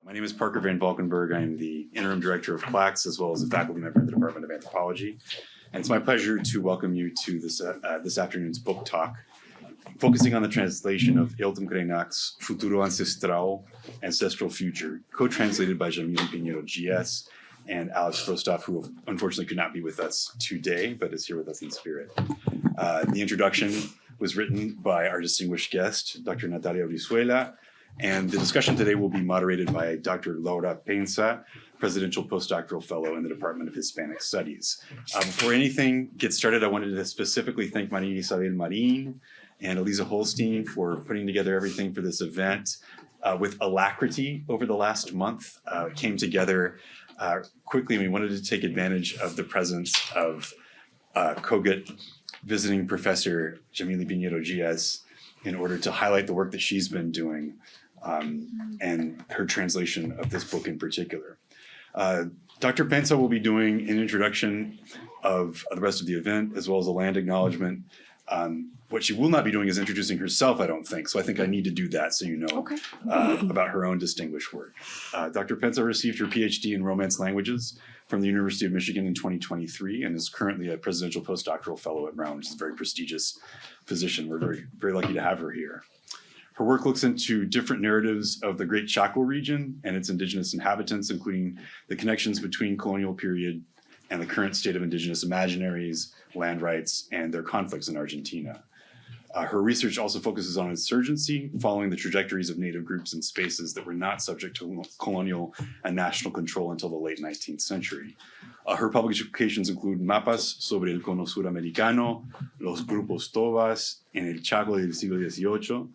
My name is Parker Van Valkenburg. I'm the interim director of CLACS, as well as a faculty member in the Department of Anthropology. And it's my pleasure to welcome you to this afternoon's book talk, focusing on the translation of Ailton Krenak's Futuro Ancestral Future, co-translated by Jamille Pinheiro Dias and Alex Prostov, who unfortunately could not be with us today, but is here with us in spirit. The introduction was written by our distinguished guest, Dr. Natalia Brizuela, and the discussion today will be moderated by Dr. Laura Pensa, Presidential Postdoctoral Fellow in the Department of Hispanic Studies. Before anything gets started, I wanted to specifically thank Maria Isabel Marin and Elisa Holstein for putting together everything for this event with alacrity over the last month. It came together quickly, and we wanted to take advantage of the presence of COGIT visiting professor Jamille Pinheiro Dias in order to highlight the work that she's been doing and her translation of this book in particular. Dr. Pensa will be doing an introduction of the rest of the event, as well as a land acknowledgement. What she will not be doing is introducing herself, I don't think. So I think I need to do that so you know about her own distinguished work. Dr. Pensa received her PhD in Romance Languages from the University of Michigan in 2023 and is currently a Presidential Postdoctoral Fellow at Brown, which is a very prestigious position. We're very, very lucky to have her here. Her work looks into different narratives of the Great Chaco region and its indigenous inhabitants, including the connections between colonial period and the current state of indigenous imaginaries, land rights, and their conflicts in Argentina. Her research also focuses on insurgency, following the trajectories of Native groups in spaces that were not subject to colonial and national control until the late 19th century. Her publications include Mapas sobre el Cono Suramericano, Los Grupos Tobas en el Chaco del siglo XVIII,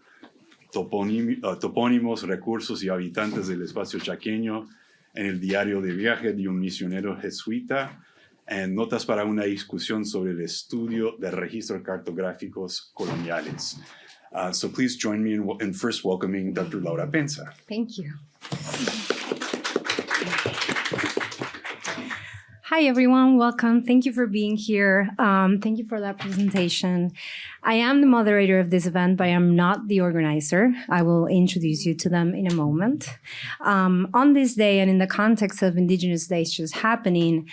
Topónimos, Recursos y Habitantes del Espacio Chaqueño en el Diario de Viaje de un Misionero Jesuita, and Notas para una discusión sobre el estudio de registros cartográficos coloniales. So please join me in first welcoming Dr. Laura Pensa. Thank you. Hi, everyone. Welcome. Thank you for being here. Thank you for that presentation. I am the moderator of this event, but I am not the organizer. I will introduce you to them in a moment. On this day, and in the context of Indigenous Days just happening,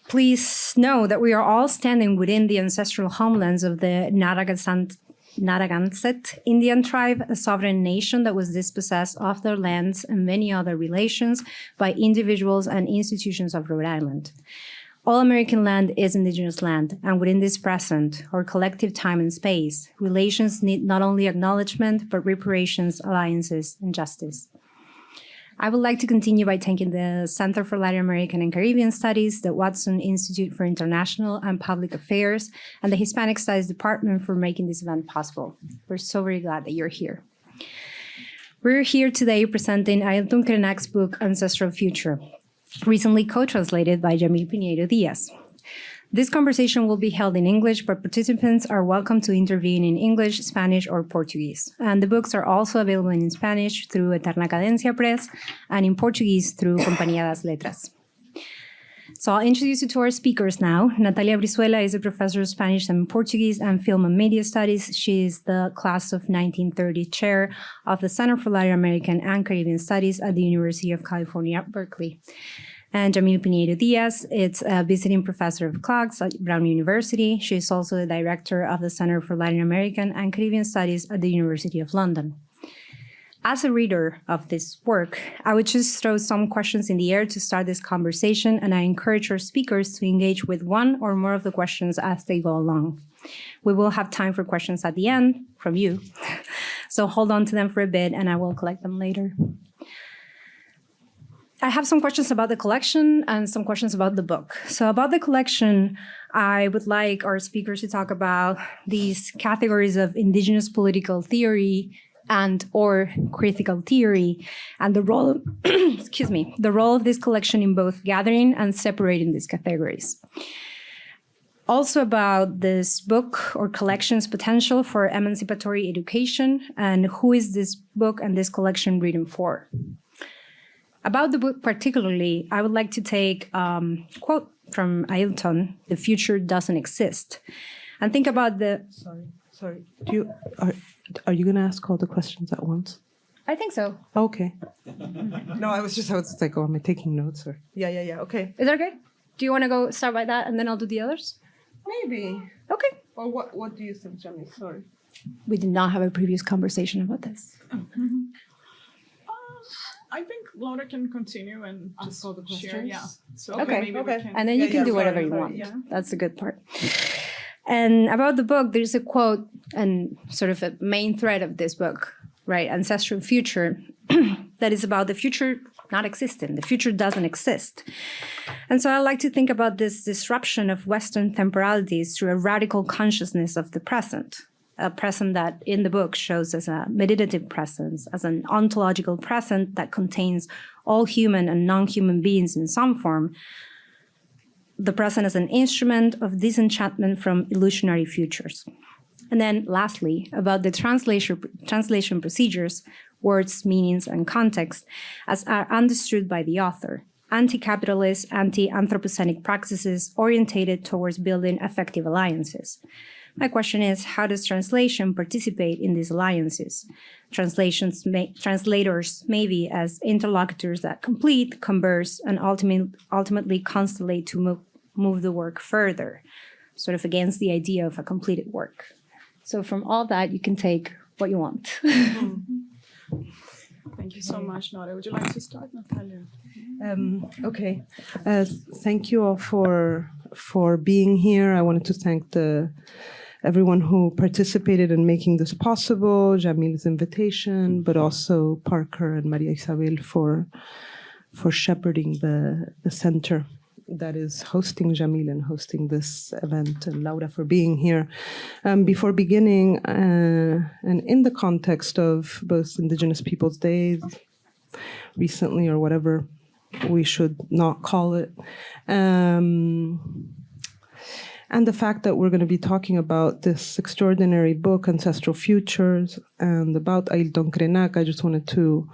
please know that we are all standing within the ancestral homelands of the Narragansett Indian tribe, a sovereign nation that was dispossessed of their lands and many other relations by individuals and institutions of Rhode Island. All American land is indigenous land, and within this present, or collective time and space, relations need not only acknowledgement, but reparations, alliances, and justice. I would like to continue by thanking the Center for Latin American and Caribbean Studies, the Watson Institute for International and Public Affairs, and the Hispanic Studies Department for making this event possible. We're so very glad that you're here. We're here today presenting Ailton Krenak's book, Ancestral Future, recently co-translated by Jamille Pinheiro Dias. This conversation will be held in English, but participants are welcome to intervene in English, Spanish, or Portuguese. And the books are also available in Spanish through Eterna Cadencia Press and in Portuguese through Compañía das Letras. So I'll introduce you to our speakers now. Natalia Brizuela is a professor of Spanish and Portuguese and Film and Media Studies. She is the class of 1930 chair of the Center for Latin American and Caribbean Studies at the University of California, Berkeley. And Jamille Pinheiro Dias is a visiting professor of CLACS at Brown University. She is also the director of the Center for Latin American and Caribbean Studies at the University of London. As a reader of this work, I would just throw some questions in the air to start this conversation, and I encourage our speakers to engage with one or more of the questions as they go along. We will have time for questions at the end from you, so hold on to them for a bit, and I will collect them later. I have some questions about the collection and some questions about the book. So about the collection, I would like our speakers to talk about these categories of indigenous political theory and or critical theory and the role of, the role of this collection in both gathering and separating these categories. Also about this book or collection's potential for emancipatory education and who is this book and this collection written for. About the book particularly, I would like to take a quote from Ailton, "The future doesn't exist," and think about the... Sorry. Are you going to ask all the questions at once? I think so. Okay. No, I was like, oh, am I taking notes or? Yeah. Okay. Is that okay? Do you want to go start by that and then I'll do the others? Maybe. Okay. Or what do you think, Jamille? Sorry. We did not have a previous conversation about this. I think Laura can continue and just all the share. questions? Yeah. So Okay. maybe Okay. we can. And then you can do whatever you sorry, want. yeah. That's the good part. And about the book, there's a quote and sort of a main thread of this book, right? Ancestral Future, that is about the future not existing. The future doesn't exist. And so I like to think about this disruption of Western temporalities through a radical consciousness of the present, a present that in the book shows as a meditative presence, as an ontological present that contains all human and non-human beings in some form, the present as an instrument of disenchantment from illusionary futures. And then lastly, about the translation procedures, words, meanings, and context, as are understood by the author, anti-capitalist, anti-anthropocenic practices orientated towards building effective alliances. My question is, how does translation participate in these alliances? Translators maybe as interlocutors that complete, converse, and ultimately constellate to move the work further, sort of against the idea of a completed work. So from all that, you can take what you want. Thank you so much, Nora. Would you like to start, Natalia? Okay. Thank you all for being here. I wanted to thank everyone who participated in making this possible, Jamille's invitation, but also Parker and Maria Isabel for shepherding the center that is hosting Jamille and hosting this event, and Laura for being here. Before beginning, and in the context of both Indigenous Peoples' Days recently, or whatever we should not call it, and the fact that we're going to be talking about this extraordinary book, Ancestral Futures, and about Ailton Krenak, I just wanted to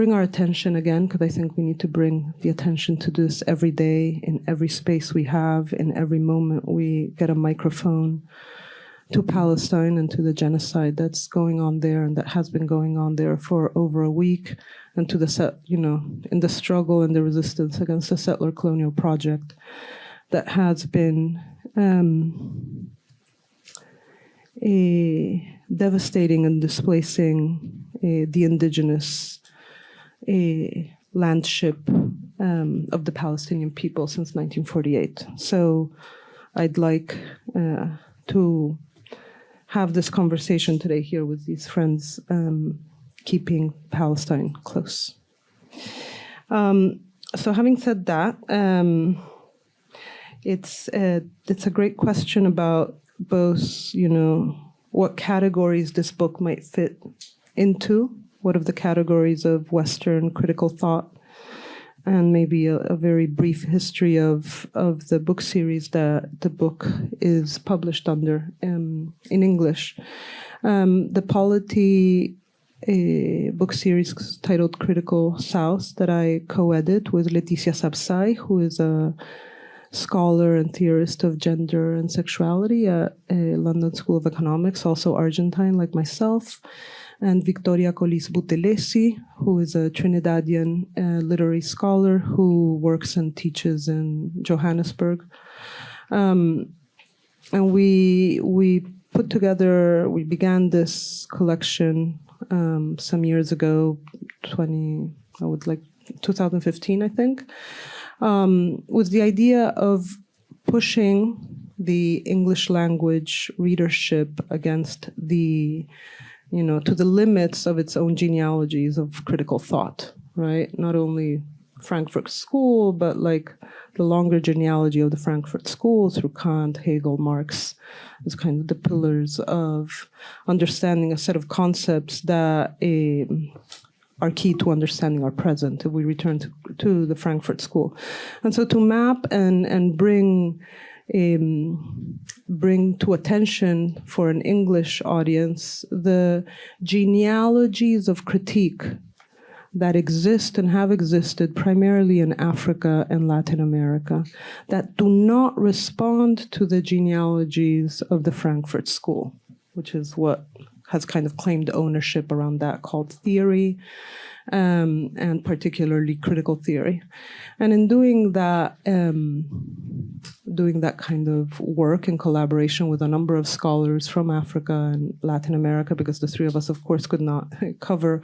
bring our attention again, because I think we need to bring the attention to this every day, in every space we have, in every moment we get a microphone, to Palestine and to the genocide that's going on there and that has been going on there for over a week, and to in the struggle and the resistance against the settler colonial project that has been devastating and displacing the indigenous landship of the Palestinian people since 1948. So I'd like to have this conversation today here with these friends, keeping Palestine close. So having said that, it's a great question about both, what categories this book might fit into. What are the categories of Western critical thought, and maybe a very brief history of the book series that the book is published under in English. The Polity book series titled Critical South that I co-edit with Leticia Sabsai, who is a scholar and theorist of gender and sexuality at London School of Economics, also Argentine like myself, and Victoria Colis Butelesi, who is a Trinidadian literary scholar who works and teaches in Johannesburg. And we began this collection some years ago, 2015, I think, with the idea of pushing the English language readership against to the limits of its own genealogies of critical thought, right? Not only Frankfurt School, but like the longer genealogy of the Frankfurt School through Kant, Hegel, Marx, as kind of the pillars of understanding a set of concepts that are key to understanding our present if we return to the Frankfurt School. And so to map and bring to attention for an English audience the genealogies of critique that exist and have existed primarily in Africa and Latin America that do not respond to the genealogies of the Frankfurt School, which is what has kind of claimed ownership around that, called theory, and particularly critical theory. And in doing that kind of work in collaboration with a number of scholars from Africa and Latin America, because the three of us, of course, could not cover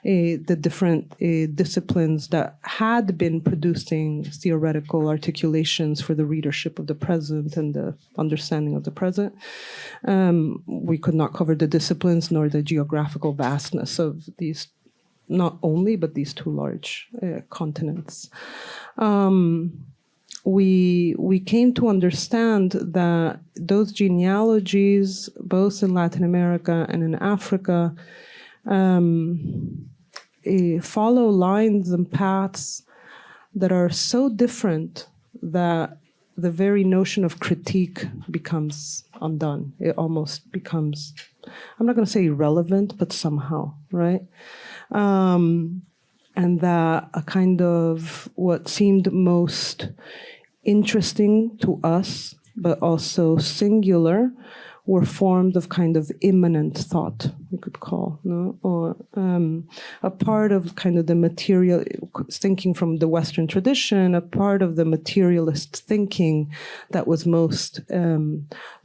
the different disciplines that had been producing theoretical articulations for the readership of the present and the understanding of the present. We could not cover the disciplines nor the geographical vastness of these, not only, but these two large continents. We came to understand that those genealogies, both in Latin America and in Africa, follow lines and paths that are so different that the very notion of critique becomes undone. It almost becomes, I'm not going to say irrelevant, but somehow, right? And that a kind of what seemed most interesting to us, but also singular, were formed of kind of immanent thought, we could call, no? Or a part of kind of the material, thinking from the Western tradition, a part of the materialist thinking that was most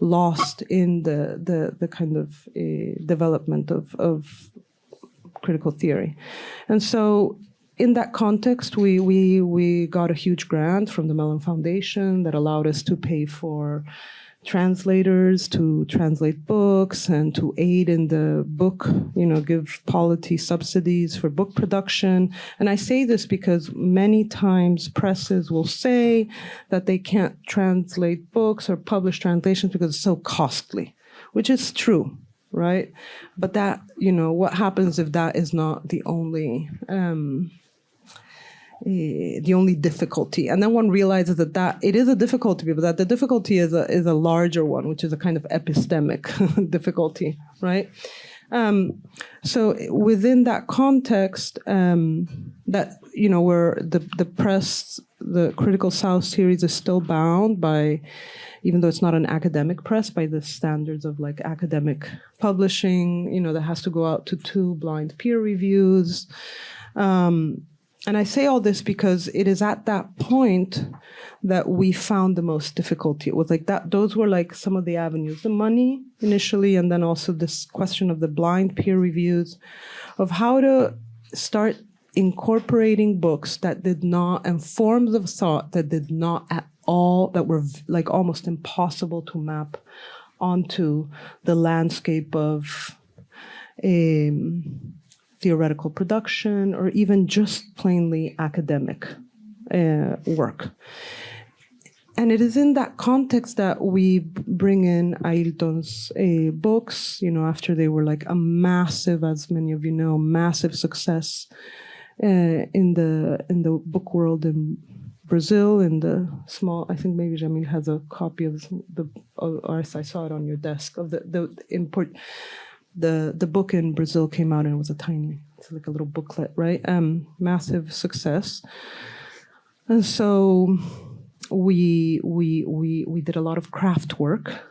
lost in the kind of development of critical theory. And so in that context, we got a huge grant from the Mellon Foundation that allowed us to pay for translators to translate books and to aid in the book, give Polity subsidies for book production. And I say this because many times presses will say that they can't translate books or publish translations because it's so costly, which is true. Right? But that, what happens if that is not the only difficulty? And then one realizes that it is a difficulty, but that the difficulty is a larger one, which is a kind of epistemic difficulty, right? So within that context, that, where the press, the Critical South series is still bound by, even though it's not an academic press, by the standards of like academic publishing, that has to go out to 2 blind peer reviews. And I say all this because it is at that point that we found the most difficulty. It was like that, those were like some of the avenues, the money initially, and then also this question of the blind peer reviews, of how to start incorporating books that did not, and forms of thought that did not at all, that were like almost impossible to map onto the landscape of theoretical production or even just plainly academic work. And it is in that context that we bring in Ailton's books, after they were like a massive, as many of you know, massive success in the book world in Brazil, in the small, I think maybe Jamille has a copy of or I saw it on your desk, of the import. The book in Brazil came out and it was it's like a little booklet, right? Massive success. And so we did a lot of craft work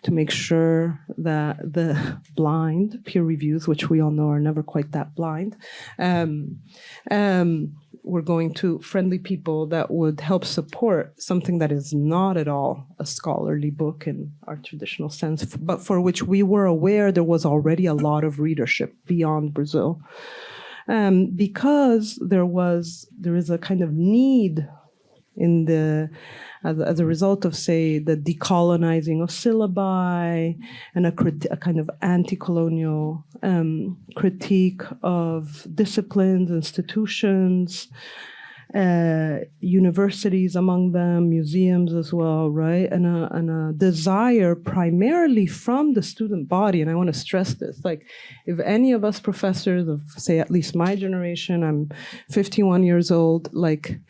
to make sure that the blind peer reviews, which we all know are never quite that blind, we're going to friendly people that would help support something that is not at all a scholarly book in our traditional sense, but for which we were aware there was already a lot of readership beyond Brazil. Because there is a kind of need in as a result of, say, the decolonizing of syllabi and a kind of anti-colonial critique of disciplines, institutions, universities among them, museums as well, right? And a desire primarily from the student body, and I want to stress this, like if any of us professors of, say, at least my generation, I'm 51 years old, like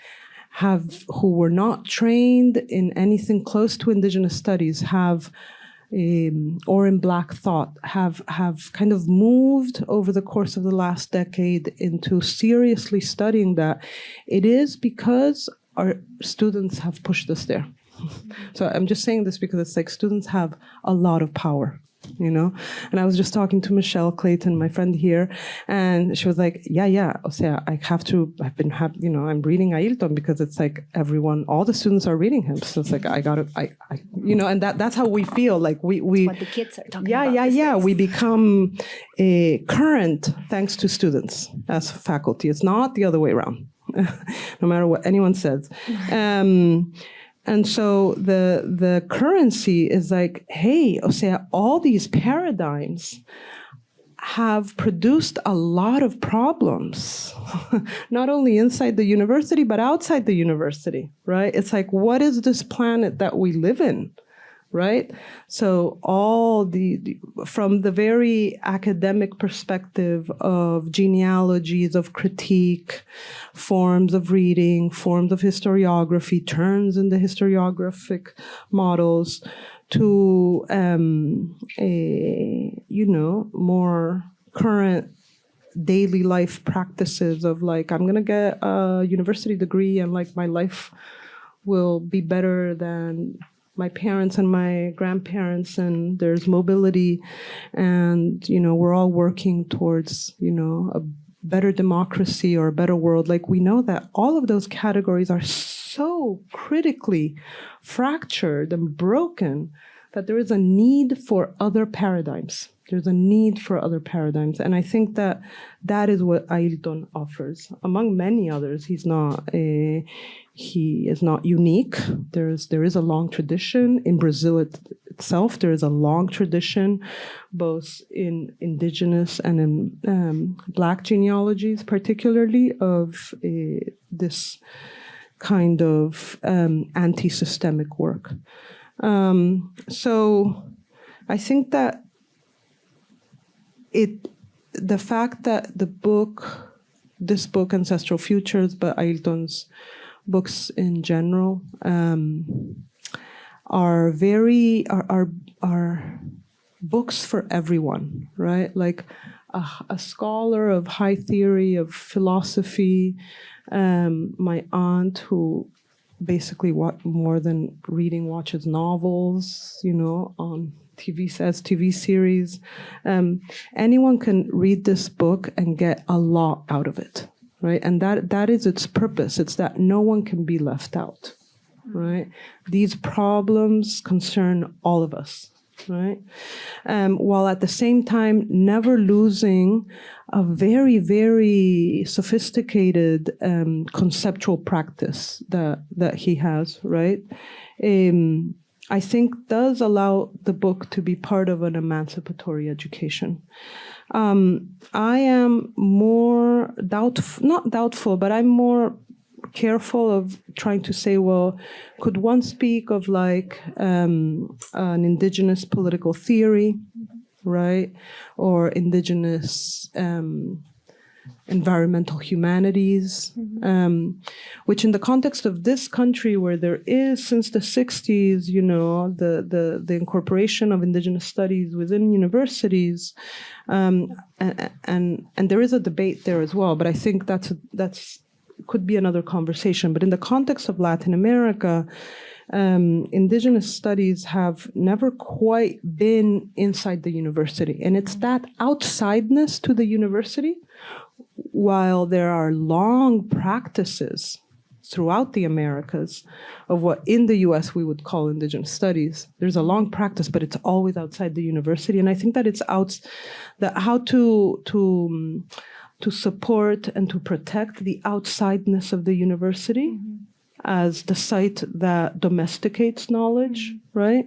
who were not trained in anything close to Indigenous studies, or in Black thought, have kind of moved over the course of the last decade into seriously studying that, it is because our students have pushed us there. So I'm just saying this because it's like students have a lot of power you know? And I was just talking to Michelle Clayton, my friend here, and she was like, yeah, o sea, I'm reading Ailton because it's like all the students are reading him. So it's like, and that's how we feel. Like we What the kids are talking about. Yeah. We become current thanks to students as faculty. It's not the other way around, no matter what anyone says. And so the currency is like, hey, o sea, all these paradigms have produced a lot of problems, not only inside the university, but outside the university, right? It's like, what is this planet that we live in? Right? So from the very academic perspective of genealogies, of critique, forms of reading, forms of historiography, turns in the historiographic models, to more current daily life practices of like, I'm gonna get a university degree and like my life will be better than my parents and my grandparents, and there's mobility, and we're all working towards a better democracy or a better world. Like, we know that all of those categories are so critically fractured and broken that there is a need for other paradigms. There's a need for other paradigms. And I think that is what Ailton offers. Among many others, he is not unique. There is a long tradition. In Brazil itself, there is a long tradition, both in Indigenous and in Black genealogies, particularly, of this kind of anti-systemic work. So I think that the fact that this book, Ancestral Futures, but Ailton's books in general, are books for everyone, right? Like a scholar of high theory, of philosophy, my aunt, who basically more than reading watches novels, on TV series. Anyone can read this book and get a lot out of it, right? And that is its purpose. It's that no one can be left out, right? These problems concern all of us, right? While at the same time never losing a very, very sophisticated conceptual practice that he has, right? I think does allow the book to be part of an emancipatory education. I am more not doubtful, but I'm more careful of trying to say, well, could one speak of like an indigenous political theory, right? Or indigenous environmental humanities, which in the context of this country, where there is since the 60s, the incorporation of indigenous studies within universities, and there is a debate there as well. But I think that's could be another conversation. But in the context of Latin America, indigenous studies have never quite been inside the university, and it's that outsideness to the university. While there are long practices throughout the Americas of what in the US we would call indigenous studies, there's a long practice, but it's always outside the university. And I think that it's how to support and to protect the outsideness of the university as the site that domesticates knowledge, right?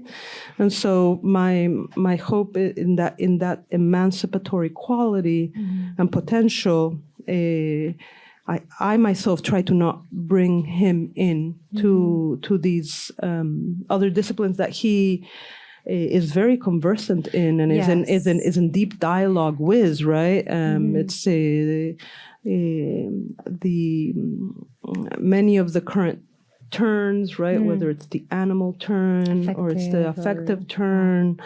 And so my hope in that emancipatory quality and potential, I myself try to not bring him in to these other disciplines that he is very conversant in and is in deep dialogue with, right? It's the many of the current turns, right? Whether it's the animal turn or it's the affective turn,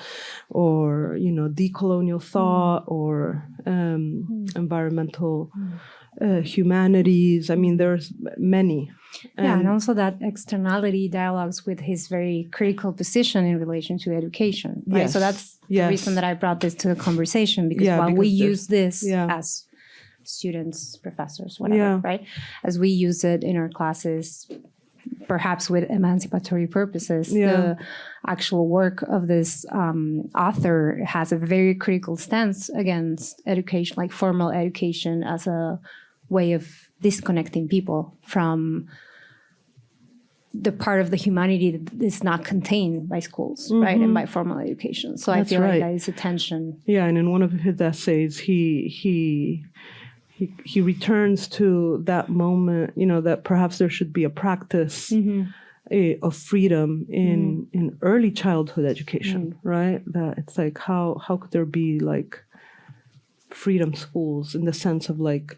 or decolonial thought, or environmental humanities. I mean, there's many. Yeah, and also that externality dialogues with his very critical position in relation to education. Right? Yes. So that's the Yes. reason that I brought this to the conversation, because Yeah, while we because use this yeah. as students, professors, whatever, Yeah. right? As we use it in our classes, perhaps with emancipatory purposes, Yeah. the actual work of this author has a very critical stance against education, like formal education, as a way of disconnecting people from the part of the humanity that is not contained by schools, right, and by formal education. So That's I feel right. like that is a tension. Yeah, and in one of his essays, he returns to that moment, that perhaps there should be a practice of freedom in early childhood education, right? That it's like how could there be like freedom schools in the sense of like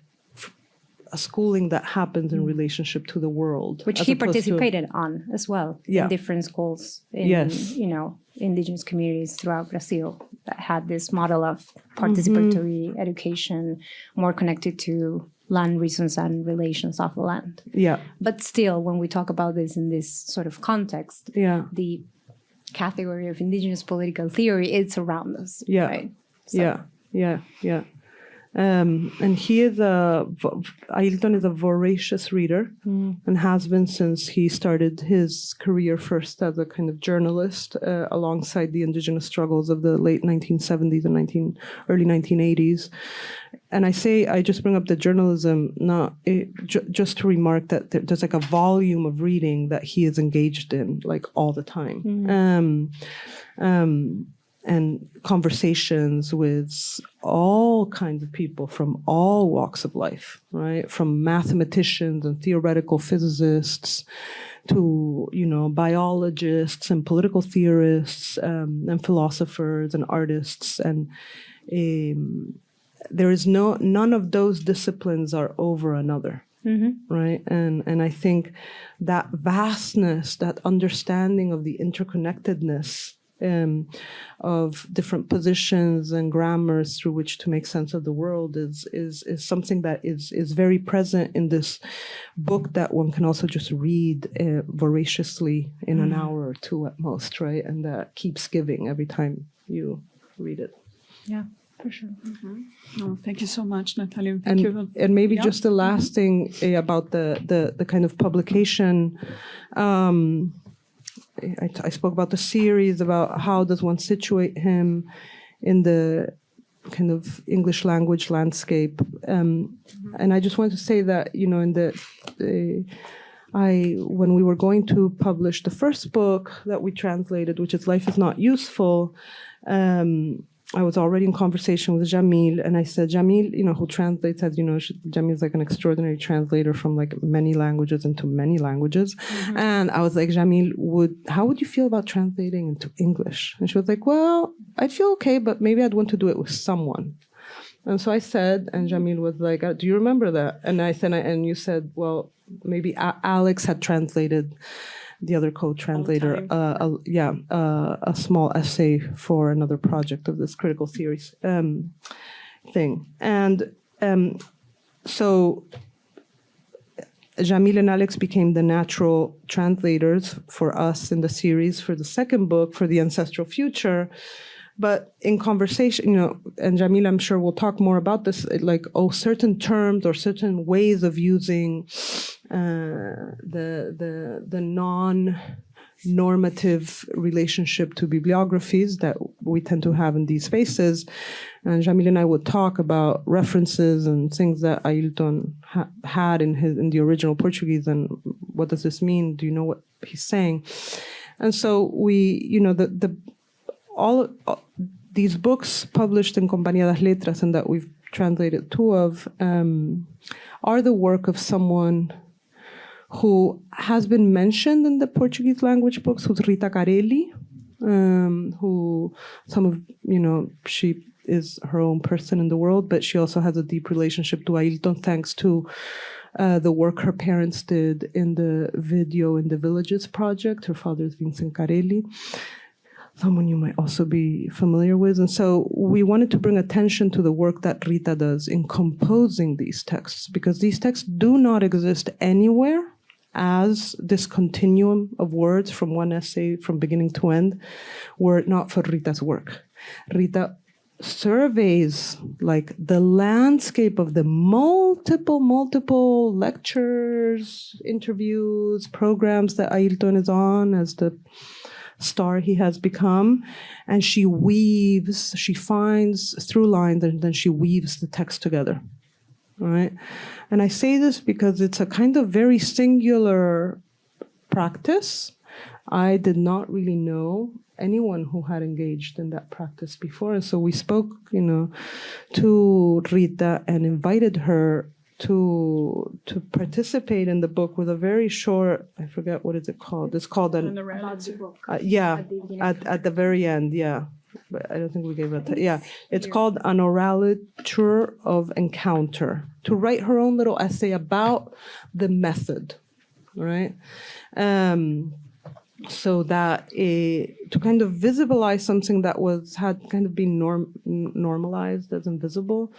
a schooling that happens in relationship to the world, Which as he opposed to- participated on as well Yeah. in different schools in, Yes. indigenous communities throughout Brazil that had this model of participatory education, more connected to land reasons and relations of the land. Yeah, But still, when we talk about this in this sort of context, yeah, the category of indigenous political theory, it's around us, Yeah. right? So- yeah. And he is Ailton is a voracious reader and has been since he started his career first as a kind of journalist alongside the indigenous struggles of the late 1970s and early 1980s. And I just bring up the journalism, just to remark that there's like a volume of reading that he is engaged in like all the time. And conversations with all kinds of people from all walks of life, right? From mathematicians and theoretical physicists to, biologists and political theorists and philosophers and artists. And there is none of those disciplines are over another. Right. And I think that vastness, that understanding of the interconnectedness of different positions and grammars through which to make sense of the world is something that is very present in this book that one can also just read voraciously in an hour or two at most, right? And that keeps giving every time you read it. Yeah, for sure. No, thank you so much, Natalia. Thank you. And maybe Yeah. just the last thing about the kind of publication. I spoke about the series, about how does one situate him in the kind of English language landscape. And I just wanted to say that, when we were going to publish the first book that we translated, which is Life is Not Useful, I was already in conversation with Jamille, and I said, Jamille, who translates, as Jamille is like an extraordinary translator from like many languages into many languages. And I was like, Jamille, how would you feel about translating into English? And she was like, well, I'd feel okay, but maybe I'd want to do it with someone. And so I said, and Jamille was like, do you remember that? And I said, and you said, well, maybe Alex had translated the other co-translator, a small essay for another project of this critical theories thing. And so Jamille and Alex became the natural translators for us in the series for the second book, for the Ancestral Future. But in conversation, and Jamille, I'm sure we'll talk more about this, like, certain terms or certain ways of using the non-normative relationship to bibliographies that we tend to have in these spaces. And Jamille and I would talk about references and things that Ailton had in the original Portuguese, and what does this mean? Do you know what he's saying? And so we, all these books published in Compañía das Letras and that we've translated two of are the work of someone who has been mentioned in the Portuguese language books, who's Rita Carelli, who she is her own person in the world, but she also has a deep relationship to Ailton thanks to the work her parents did in the Video in the Villages project. Her father is Vincent Carelli, someone you might also be familiar with. And so we wanted to bring attention to the work that Rita does in composing these texts, because these texts do not exist anywhere as this continuum of words from one essay from beginning to end, were it not for Rita's work. Rita surveys like the landscape of the multiple lectures, interviews, programs that Ailton is on as the star he has become, and she finds through lines, and then she weaves the text together. All right? And I say this because it's a kind of very singular practice. I did not really know anyone who had engaged in that practice before. And so we spoke, to Rita and invited her to participate in the book with a very short, I forget what is it called. It's called And the relative. at the very end, yeah. But I don't think we gave it. It's called An Orature of Encounter, to write her own little essay about the method, right? So that to kind of visualize something that had kind of been normalized as invisible.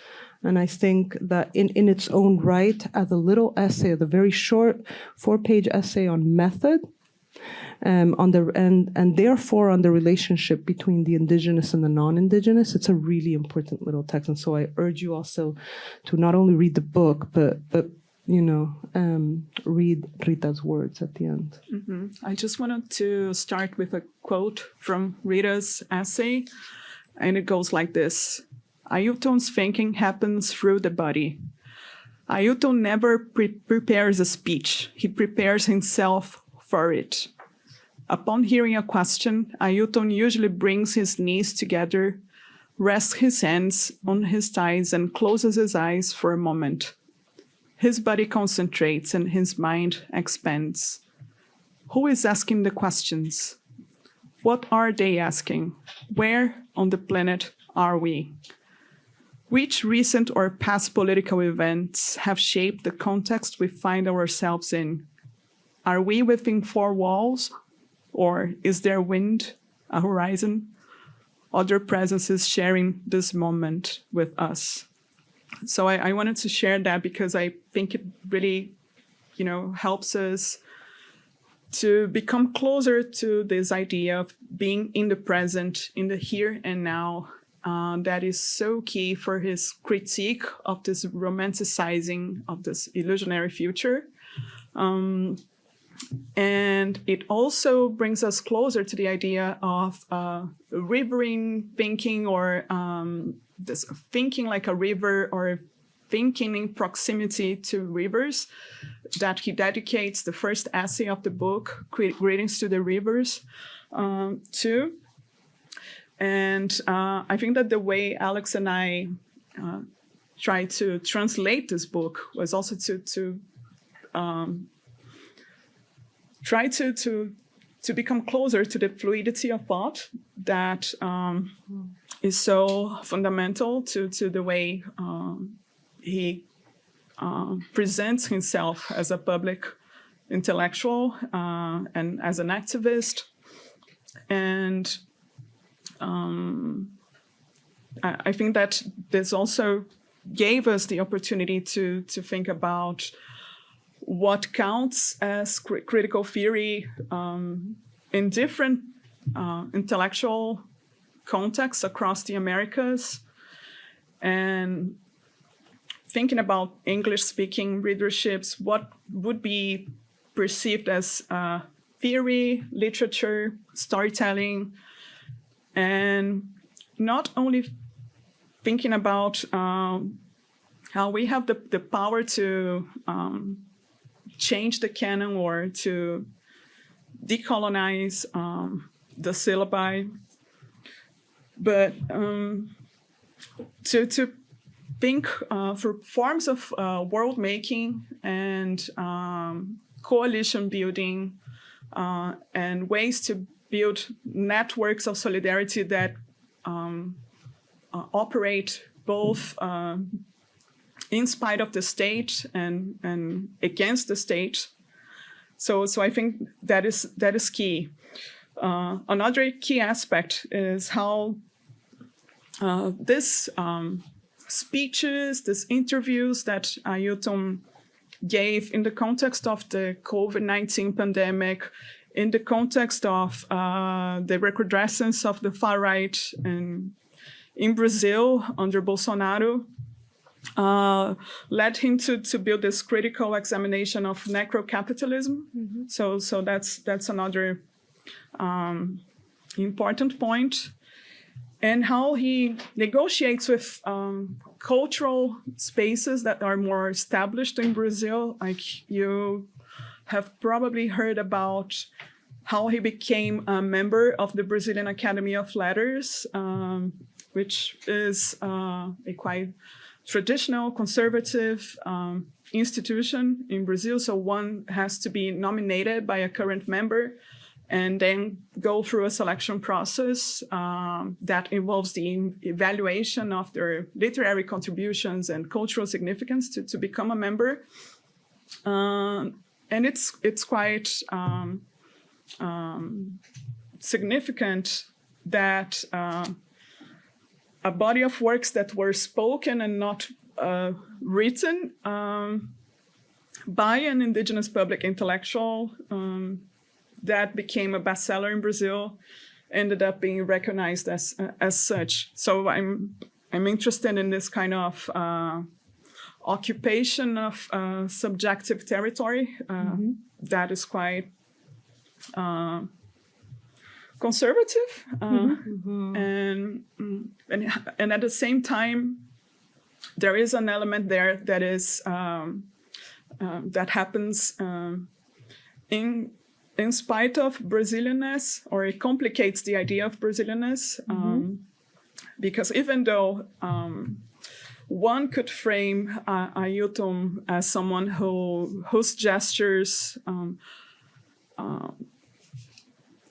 And I think that in its own right, as a little essay, the very short 4-page essay on method, and therefore on the relationship between the indigenous and the non-indigenous, it's a really important little text. And so I urge you also to not only read the book, but read Rita's words at the end. Mm-hmm. I just wanted to start with a quote from Rita's essay, and it goes like this. Ailton's thinking happens through the body. Ailton never prepares a speech. He prepares himself for it. Upon hearing a question, Ailton usually brings his knees together, rests his hands on his thighs, and closes his eyes for a moment. His body concentrates and his mind expands. Who is asking the questions? What are they asking? Where on the planet are we? Which recent or past political events have shaped the context we find ourselves in? Are we within 4 walls? Or is there wind, a horizon? Other presences sharing this moment with us. So I wanted to share that because I think it really, helps us to become closer to this idea of being in the present, in the here and now. That is so key for his critique of this romanticizing of this illusionary future. And it also brings us closer to the idea of riverine thinking, or this thinking like a river, or thinking in proximity to rivers, that he dedicates the first essay of the book, Greetings to the Rivers, to. And I think that the way Alex and I tried to translate this book was also to try to become closer to the fluidity of thought that is so fundamental to the way he presents himself as a public intellectual and as an activist. And I think that this also gave us the opportunity to think about what counts as critical theory in different intellectual contexts across the Americas, and thinking about English-speaking readerships, what would be perceived as theory, literature, storytelling, and not only thinking about how we have the power to change the canon or to decolonize the syllabi, but to think for forms of world making and coalition building and ways to build networks of solidarity that operate both in spite of the state and against the state. So I think that is key. Another key aspect is how these speeches, these interviews that Ailton gave in the context of the COVID-19 pandemic, in the context of the recrudescence of the far right in Brazil under Bolsonaro, led him to build this critical examination of necro-capitalism. So that's another important point. And how he negotiates with cultural spaces that are more established in Brazil. Like, you have probably heard about how he became a member of the Brazilian Academy of Letters, which is a quite traditional, conservative institution in Brazil. So one has to be nominated by a current member and then go through a selection process that involves the evaluation of their literary contributions and cultural significance to become a member. And it's quite significant that a body of works that were spoken and not written by an indigenous public intellectual that became a bestseller in Brazil ended up being recognized as such. So I'm interested in this kind of occupation of subjective territory that is quite conservative, and at the same time, there is an element there that is that happens in spite of Brazilianness, or it complicates the idea of Brazilianness, because even though one could frame Ailton as someone whose gestures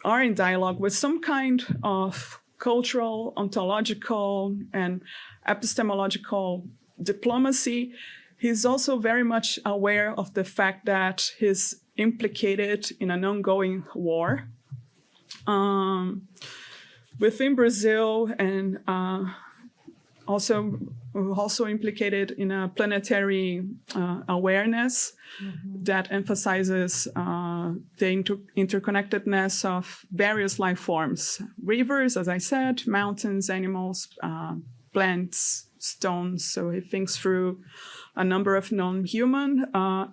are in dialogue with some kind of cultural, ontological, and epistemological diplomacy, he's also very much aware of the fact that he's implicated in an ongoing war within Brazil, and also implicated in a planetary awareness that emphasizes the interconnectedness of various life forms. Rivers, as I said, mountains, animals, plants, stones. So he thinks through a number of non-human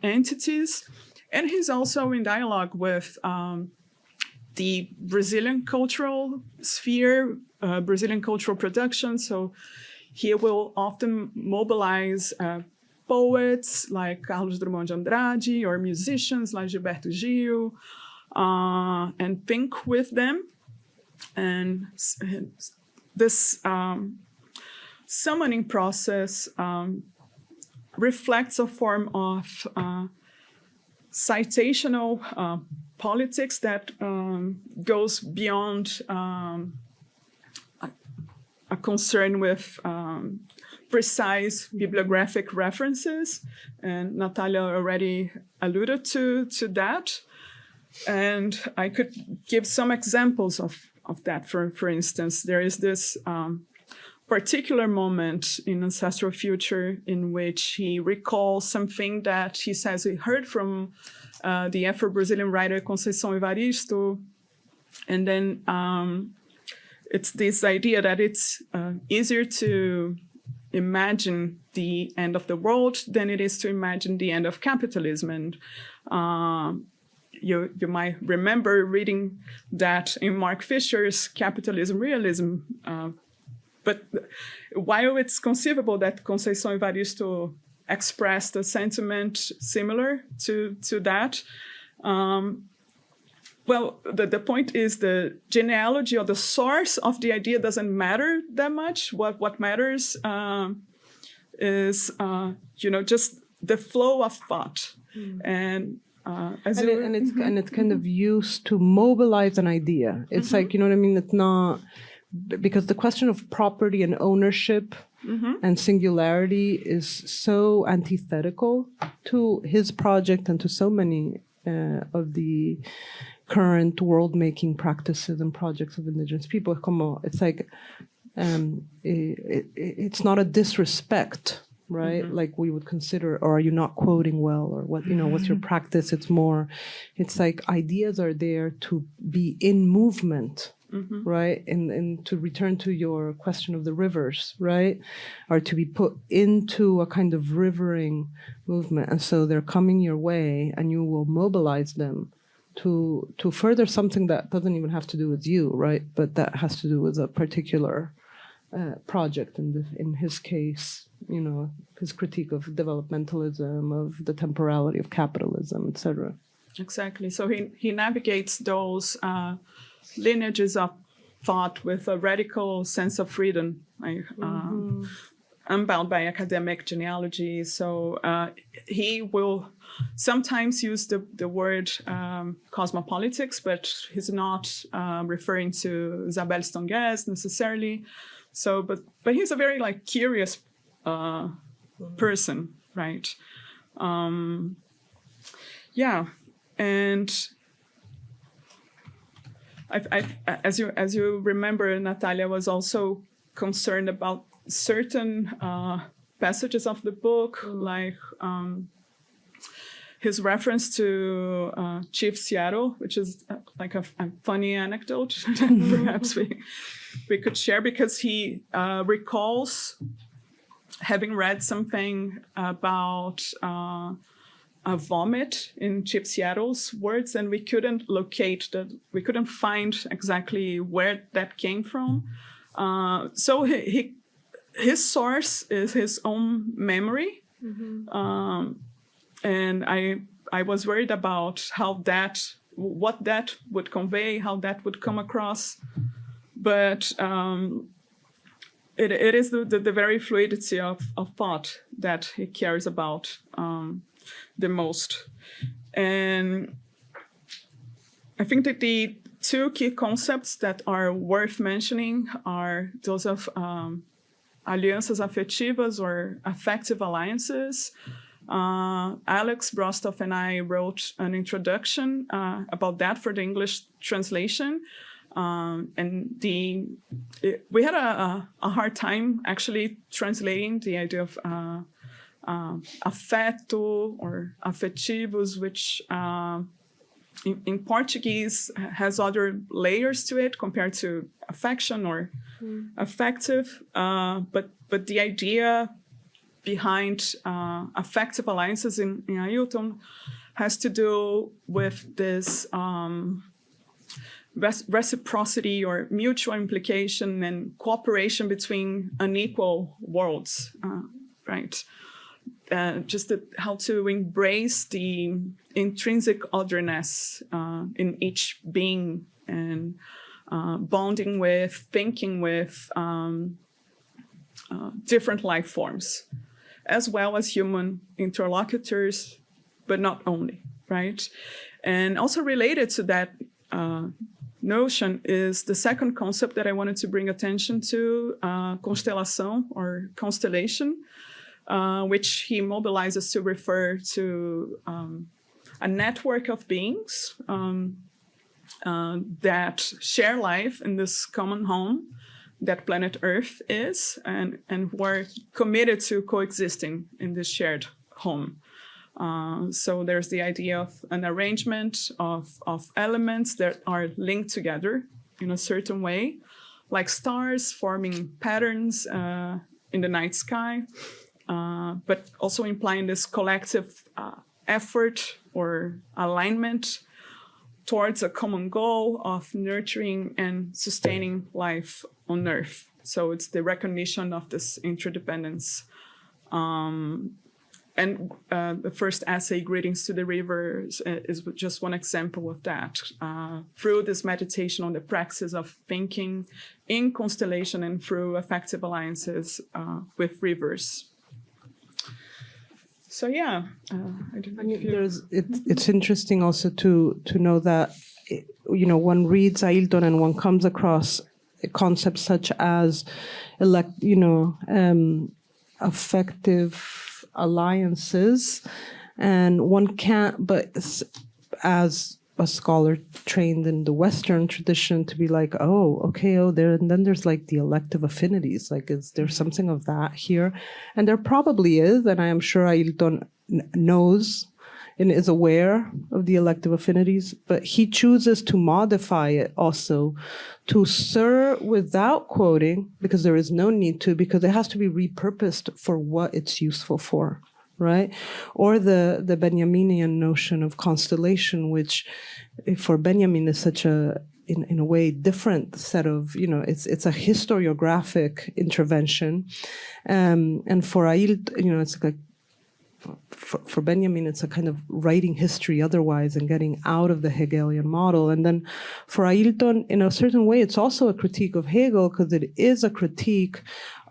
entities. And he's also in dialogue with the Brazilian cultural sphere, Brazilian cultural production. So he will often mobilize poets like Carlos Drummond de Andrade, or musicians like Gilberto Gil, and think with them. And this summoning process reflects a form of citational politics that goes beyond a concern with precise bibliographic references, and Natalia already alluded to that. And I could give some examples of that. For instance, there is this particular moment in Ancestral Future in which he recalls something that he says he heard from the Afro-Brazilian writer Conceição Evaristo, and then it's this idea that it's easier to imagine the end of the world than it is to imagine the end of capitalism. And you might remember reading that in Mark Fisher's Capitalism, Realism. But while it's conceivable that Conceição Evaristo expressed a sentiment similar to that, well, the point is the genealogy or the source of the idea doesn't matter that much. What matters is just the flow of thought, and it's kind of used to mobilize an idea. It's like, you know what I mean? It's not, because the question of property and ownership and singularity is so antithetical to his project and to so many of the current world-making practices and projects of indigenous people. It's like, it's not a disrespect right? Like we would consider, or are you not quoting well, or what, what's your practice? It's like ideas are there to be in movement, right? And to return to your question of the rivers, right? Are to be put into a kind of rivering movement. And so they're coming your way and you will mobilize them to further something that doesn't even have to do with you, right? But that has to do with a particular project. In his case, his critique of developmentalism, of the temporality of capitalism, etc. Exactly. So he navigates those lineages of thought with a radical sense of freedom, like unbound by academic genealogy. So he will sometimes use the word cosmopolitics, but he's not referring to Isabelle Stengers necessarily. So, but he's a very curious person, right? Yeah, and as you remember, Natalia was also concerned about certain passages of the book, like his reference to Chief Seattle, which is like a funny anecdote that perhaps we could share, because he recalls having read something about a vomit in Chief Seattle's words, and we couldn't find exactly where that came from. So his source is his own memory. And I was worried about what that would convey, how that would come across. But it is the very fluidity of thought that he cares about the most. And I think that the two key concepts that are worth mentioning are those of alianças afetivas, or affective alliances. Alex Brostoff and I wrote an introduction about that for the English translation. And we had a hard time actually translating the idea of afeto or afetivos, which in Portuguese has other layers to it compared to affection or affective. But the idea behind affective alliances in Ailton has to do with this reciprocity or mutual implication and cooperation between unequal worlds, right? Just how to embrace the intrinsic otherness in each being, and bonding with, thinking with different life forms, as well as human interlocutors, but not only, right? And also related to that notion is the second concept that I wanted to bring attention to, constelação, or constellation, which he mobilizes to refer to a network of beings that share life in this common home that planet Earth is, and who are committed to coexisting in this shared home. So there's the idea of an arrangement of elements that are linked together in a certain way, like stars forming patterns in the night sky, but also implying this collective effort or alignment towards a common goal of nurturing and sustaining life on Earth. So it's the recognition of this interdependence. And the first essay, Greetings to the Rivers, is just one example of that. Through this meditation on the praxis of thinking in constellation and through affective alliances with rivers. So yeah, I don't know if it's interesting also to know that one reads Ailton and one comes across concepts such as affective alliances, and one can't but as a scholar trained in the Western tradition to be like, oh, okay, and then there's like the elective affinities. Like, is there something of that here? And there probably is, and I am sure Ailton knows and is aware of the elective affinities, but he chooses to modify it also to serve without quoting, because there is no need to, because it has to be repurposed for what it's useful for. Right? Or the Benjaminian notion of constellation, which for Benjamin is such a, in a way, different set of, it's a historiographic intervention. And for Ailton, it's like, for Benjamin, it's a kind of writing history otherwise and getting out of the Hegelian model. And then for Ailton, in a certain way, it's also a critique of Hegel, because it is a critique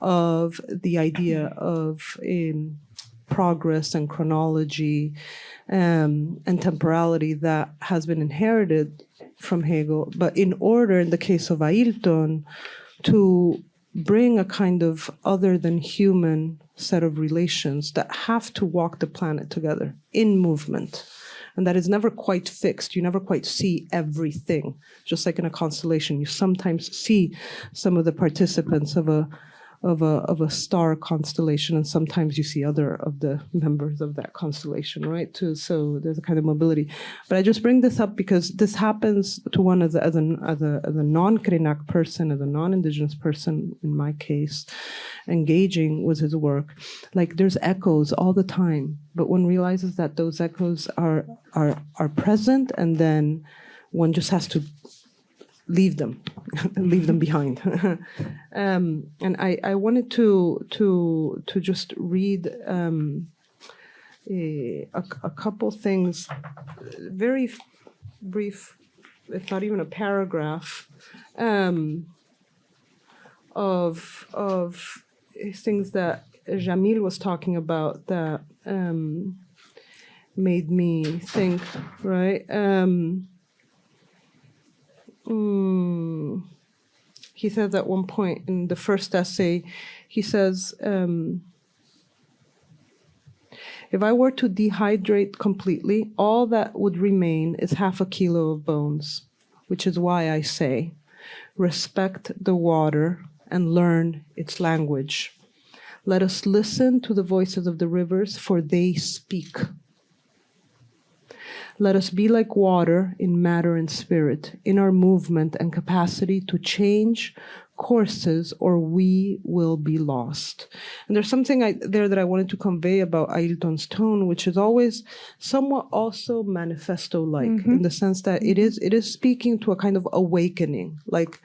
of the idea of progress and chronology and temporality that has been inherited from Hegel, but in order, in the case of Ailton, to bring a kind of other than human set of relations that have to walk the planet together in movement. And that is never quite fixed. You never quite see everything. Just like in a constellation, you sometimes see some of the participants of a star constellation, and sometimes you see other of the members of that constellation, right? So there's a kind of mobility. But I just bring this up because this happens to one as a non-Krenak person, as a non-Indigenous person, in my case, engaging with his work. Like, there's echoes all the time, but one realizes that those echoes are present, and then one just has to leave them behind. And I wanted to just read a couple things, very brief, it's not even a paragraph, of things that Jamille was talking about that made me think, right? He says at one point in the first essay, he says, if I were to dehydrate completely, all that would remain is 0.5 kilo of bones, which is why I say, respect the water and learn its language. Let us listen to the voices of the rivers, for they speak. Let us be like water in matter and spirit, in our movement and capacity to change courses, or we will be lost. And there's something there that I wanted to convey about Ailton's tone, which is always somewhat also manifesto-like, in the sense that it is speaking to a kind of awakening, like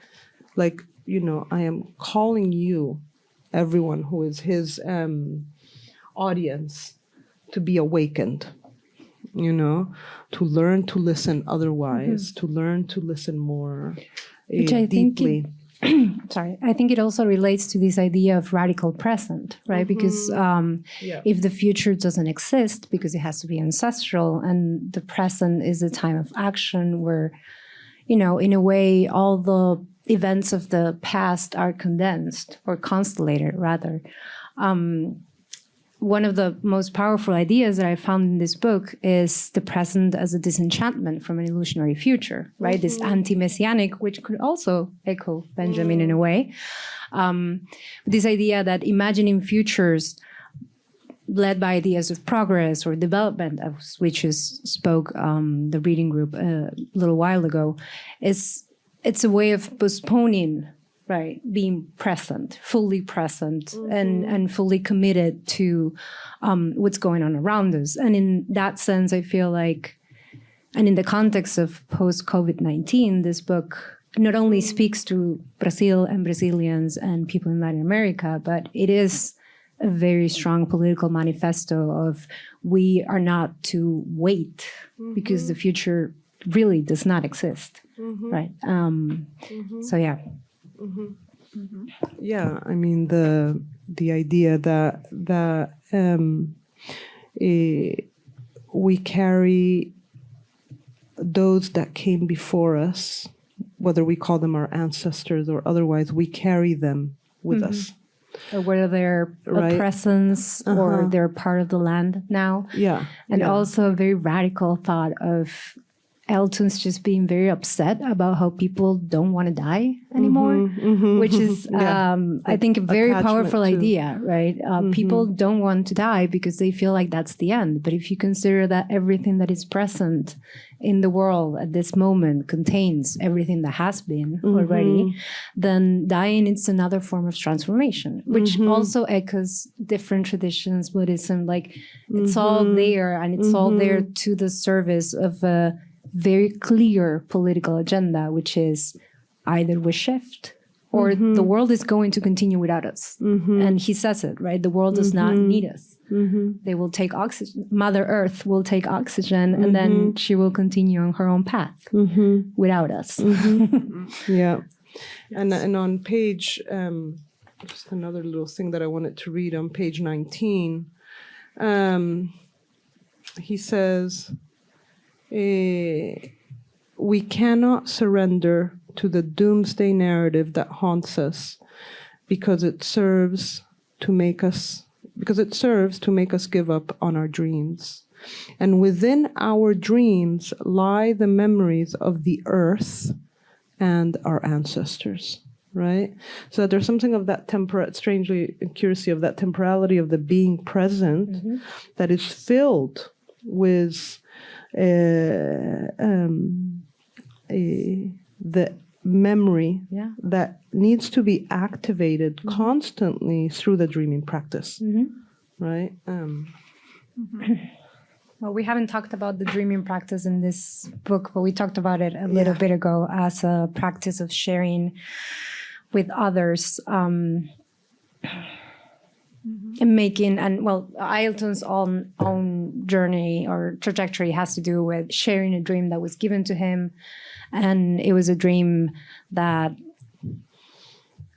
I am calling you, everyone who is his audience, to be awakened. To learn to listen otherwise, to learn to listen more Which I deeply. I think it also relates to this idea of radical present, right? Because if the future doesn't exist, because it has to be ancestral, and the present is a time of action where, in a way, all the events of the past are condensed or constellated, rather. One of the most powerful ideas that I found in this book is the present as a disenchantment from an illusionary future, right? This anti-messianic, which could also echo Benjamin in a way. This idea that imagining futures led by ideas of progress or development, of which spoke the reading group a little while ago, it's a way of postponing, right, being present, fully present, and fully committed to what's going on around us. And in that sense, I feel like, and in the context of post-COVID-19, this book not only speaks to Brazil and Brazilians and people in Latin America, but it is a very strong political manifesto of we are not to wait because the future really does not exist, right? So yeah. Yeah, I mean the idea that we carry those that came before us, whether we call them our ancestors or otherwise, we carry them with us. Or whether they're a presence or they're part of the land now. Yeah. And also a very radical thought of Ailton's just being very upset about how people don't want to die anymore, which is, I think, a very powerful idea, right? People don't want to die because they feel like that's the end. But if you consider that everything that is present in the world at this moment contains everything that has been already, then dying is another form of transformation, which also echoes different traditions, Buddhism, like it's all there, and it's all there to the service of a very clear political agenda, which is either we shift or the world is going to continue without us. And he says it, right? The world does not need us. They will take oxygen. Mother Earth will take oxygen, and then she will continue on her own path without us. Yeah. And on page, just another little thing that I wanted to read on page 19, he says, we cannot surrender to the doomsday narrative that haunts us because it serves to make us give up on our dreams. And within our dreams lie the memories of the earth and our ancestors, right? So there's something of that strangely accuracy of that temporality of the being present that is filled with the memory that needs to be activated constantly through the dreaming practice, right? Well, we haven't talked about the dreaming practice in this book, but we talked about it a little bit ago as a practice of sharing with others. And Ailton's own journey or trajectory has to do with sharing a dream that was given to him. And it was a dream that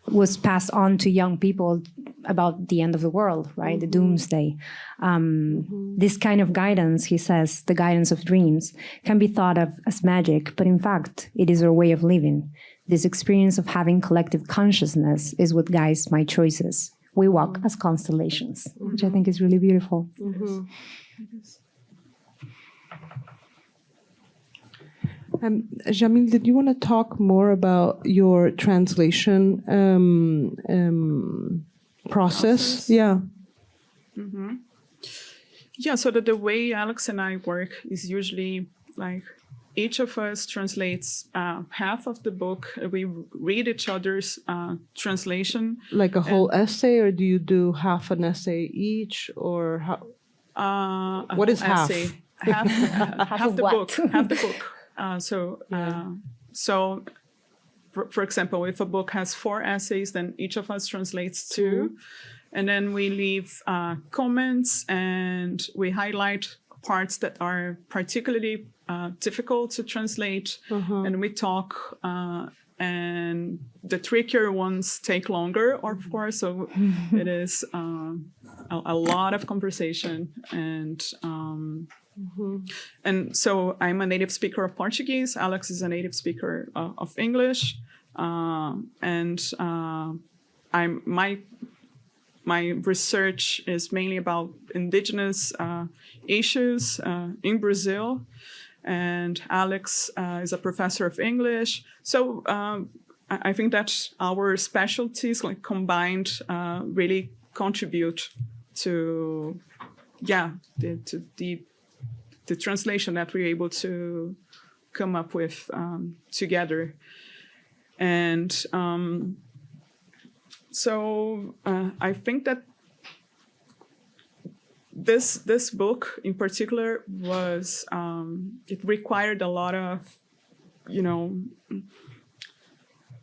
was passed on to young people about the end of the world, right? The doomsday. This kind of guidance, he says, the guidance of dreams, can be thought of as magic, but in fact, it is our way of living. This experience of having collective consciousness is what guides my choices. We walk as constellations, which I think is really beautiful. Jamille, did you want to talk more about your translation process? Yeah. Yeah, so the way Alex and I work is usually like each of us translates half of the book. We read each other's translation. Like a whole essay, or do you do half an essay each, or how? What is half? Half the book. Half the book. So, for example, if a book has 4 essays, then each of us translates 2. And then we leave comments and we highlight parts that are particularly difficult to translate. And we talk, and the trickier ones take longer, of course. So it is a lot of conversation. And so I'm a native speaker of Portuguese. Alex is a native speaker of English. My research is mainly about indigenous issues in Brazil. And Alex is a professor of English. So I think that our specialties, like combined, really contribute to, the translation that we're able to come up with together. And so I think that this book in particular was, it required a lot of,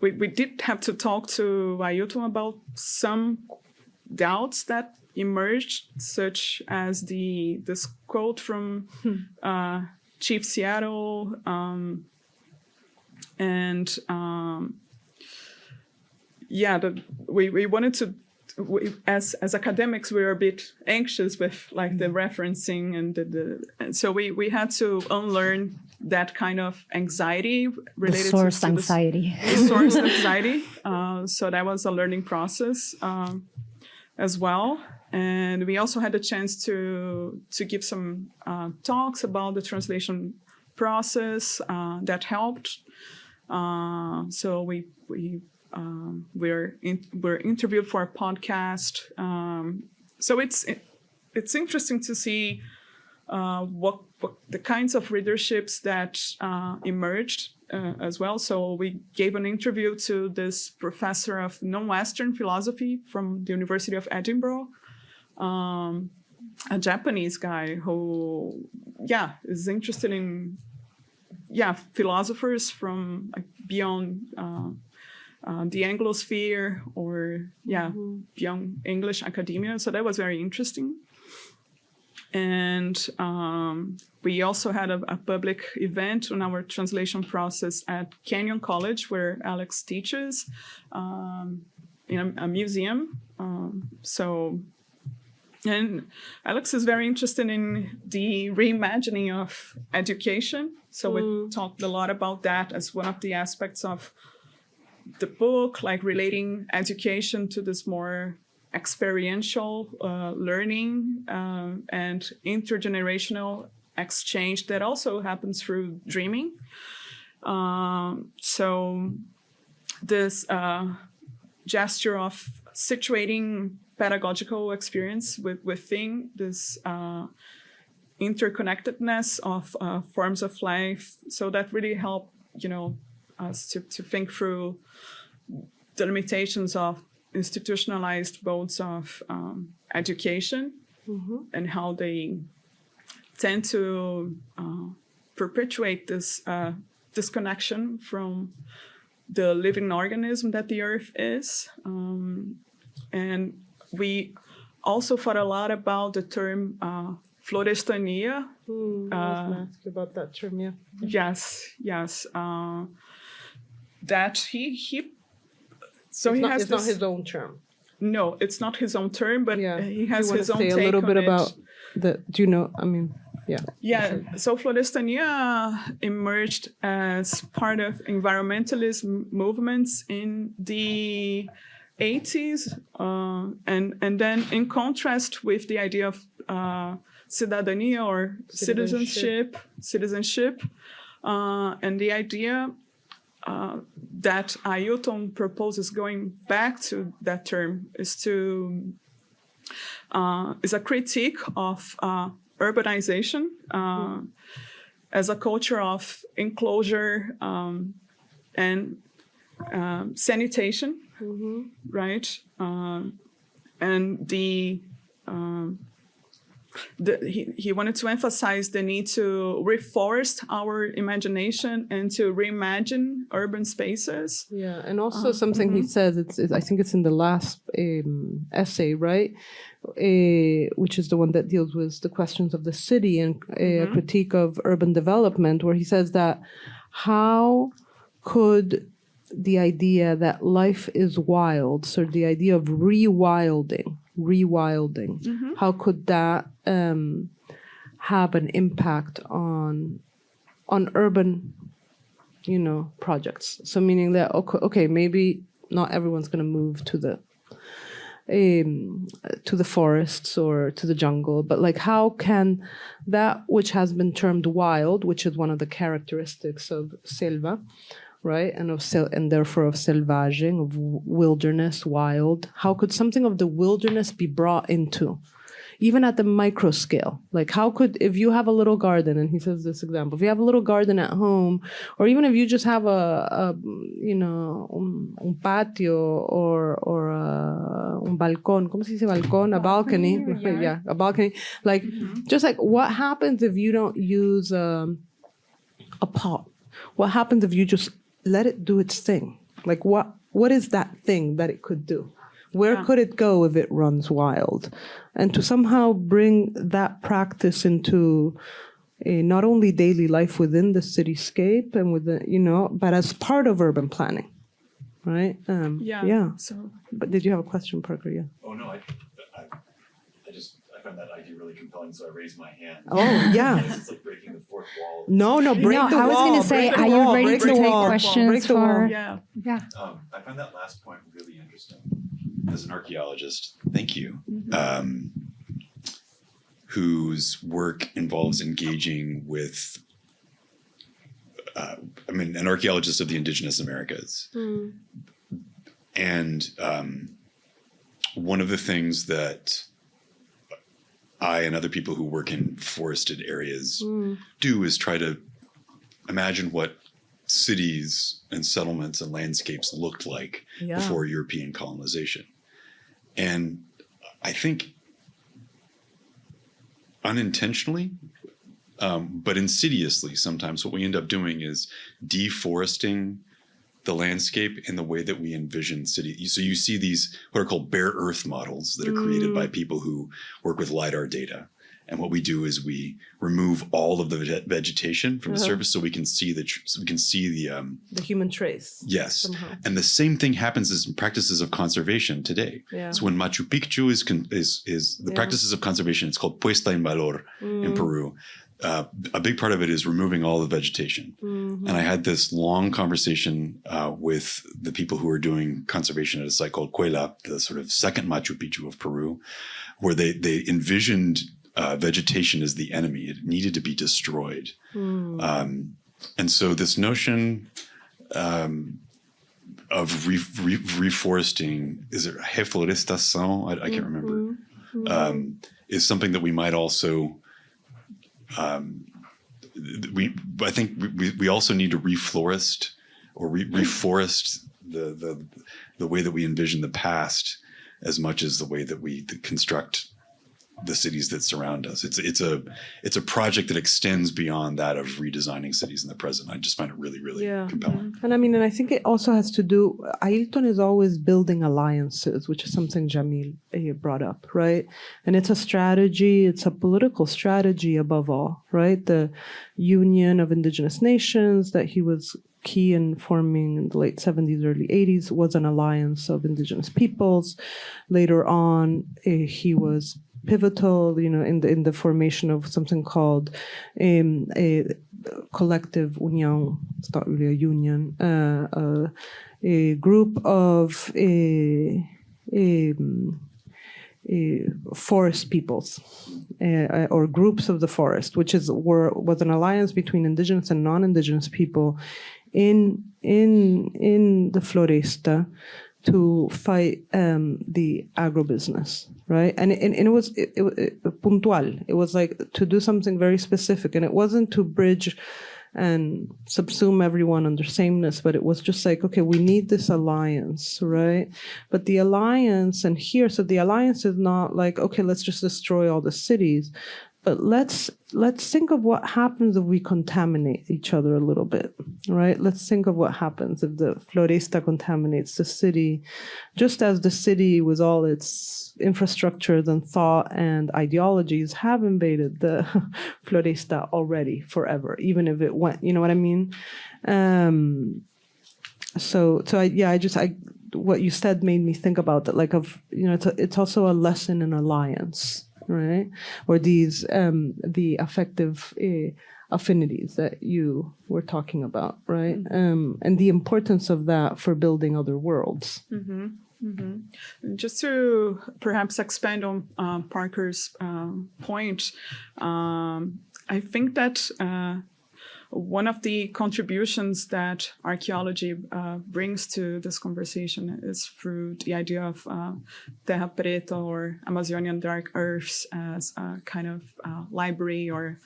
we did have to talk to Ailton about some doubts that emerged, such as this quote from Chief Seattle, we wanted to, as academics, we were a bit anxious with like the referencing and so we had to unlearn that kind of anxiety related the source anxiety. The source anxiety. So that was a learning process as well. And we also had a chance to give some talks about the translation process that helped. So we're interviewed for a podcast. So it's interesting to see what the kinds of readerships that emerged as well. So we gave an interview to this professor of non-Western philosophy from the University of Edinburgh, a Japanese guy who, is interested in, philosophers from beyond the Anglosphere or, beyond English academia. So that was very interesting. And we also had a public event on our translation process at Kenyon College, where Alex teaches, in a museum. And Alex is very interested in the reimagining of education. So we talked a lot about that as one of the aspects of the book, like relating education to this more experiential learning and intergenerational exchange that also happens through dreaming. So this gesture of situating pedagogical experience within this interconnectedness of forms of life, so that really helped, us to think through the limitations of institutionalized modes of education and how they tend to perpetuate this disconnection from the living organism that the earth is. And we also thought a lot about the term florestania. I was going to ask you about that term, yeah. Yes. That he so it's he not, has it's this, not his own term. No, it's not his own term, but he has his own say take a little on bit it. about the. Do you know? I mean, yeah. Yeah. So florestania emerged as part of environmentalist movements in the 80s, and then in contrast with the idea of cidadania or citizenship, and the idea that Ailton proposes going back to that term is a critique of urbanization as a culture of enclosure and sanitation, right? And he wanted to emphasize the need to reforest our imagination and to reimagine urban spaces. Yeah, and also something he says, I think it's in the last essay, right? Which is the one that deals with the questions of the city and a critique of urban development, where he says that how could the idea that life is wild, so the idea of rewilding, how could that have an impact on urban, projects? So meaning that okay, maybe not everyone's going to move to the forests or to the jungle, but like how can that which has been termed wild, which is one of the characteristics of selva, right, and therefore of selvaging, of wilderness, wild, how could something of the wilderness be brought into, even at the micro scale? Like how could, if you have a little garden, and he says this example, if you have a little garden at home, or even if you just have un patio or un balcón, ¿cómo se dice balcón? A balcony, yeah, a balcony. Like, just like what happens if you don't use a pot? What happens if you just let it do its thing? Like what is that thing that it could do? Where could it go if it runs wild? And to somehow bring that practice into not only daily life within the cityscape and but as part of urban planning, right? Yeah. So, but did you have a question, Parker? Yeah. Oh no, I found that idea really compelling, so I raised my hand. Oh yeah. It's like breaking the fourth wall. No, break the wall. I was going to say, are you ready to take questions for? yeah. I found that last point really interesting. As an archaeologist, thank you, whose work involves engaging with an archaeologist of the Indigenous Americas. And one of the things that I and other people who work in forested areas do is try to imagine what cities and settlements and landscapes looked like before European colonization. And I think unintentionally, but insidiously sometimes, what we end up doing is deforesting the landscape in the way that we envision cities. So you see these what are called bare earth models that are created by people who work with LiDAR data. And what we do is we remove all of the vegetation from the surface so we can see the human trace. Yes. Somehow. And the same thing happens in practices of conservation today. Yeah. So when Machu Picchu is the practices of conservation, it's called puesta en valor in Peru. A big part of it is removing all the vegetation. And I had this long conversation with the people who are doing conservation at a site called Cuela, the sort of second Machu Picchu of Peru, where they envisioned vegetation as the enemy. It needed to be destroyed. And so this notion of reforesting, is it reforestação? I can't remember, is something that we might also I think we also need to reforest or reforest the way that we envision the past as much as the way that we construct the cities that surround us. It's a project that extends beyond that of redesigning cities in the present. I just find it really, really compelling. And and I think it also has to do, Ailton is always building alliances, which is something Jamille brought up, right? And it's a strategy, it's a political strategy above all, right? The Union of Indigenous Nations that he was key in forming in the late 70s, early 80s was an alliance of indigenous peoples. Later on, he was pivotal, in the formation of something called a collective union. It's not really a union, a group of forest peoples or groups of the forest, which was an alliance between indigenous and non-indigenous people in the Floresta to fight the agribusiness, right? And it was puntual. It was like to do something very specific, and it wasn't to bridge and subsume everyone under sameness, but it was just like, okay, we need this alliance, right? But the alliance, so the alliance is not like, okay, let's just destroy all the cities, but let's think of what happens if we contaminate each other a little bit, right? Let's think of what happens if the Floresta contaminates the city, just as the city with all its infrastructures and thought and ideologies have invaded the Floresta already forever, even if it went, you know what I mean? What you said made me think about that, like it's also a lesson in alliance, right? Or these the affective affinities that you were talking about, right? And the importance of that for building other worlds. Just to perhaps expand on Parker's point, I think that one of the contributions that archaeology brings to this conversation is through the idea of terra preta or Amazonian dark earths as a kind of library or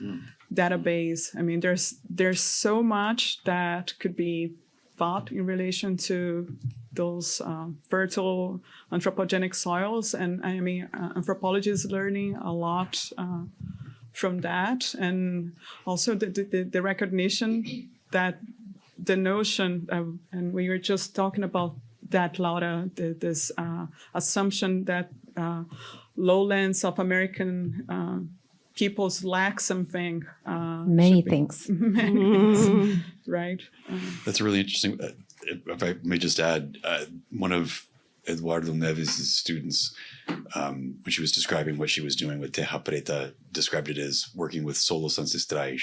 database. I mean, there's so much that could be thought in relation to those fertile anthropogenic soils, and I mean, anthropology is learning a lot from that, and also the recognition that the notion of, and we were just talking about that, Laura, this assumption that lowlands of American peoples lack something. Many things. Many things, right? That's really interesting. If I may just add, one of Eduardo Neves' students, when she was describing what she was doing with Terra Preta, described it as working with solos ancestrais,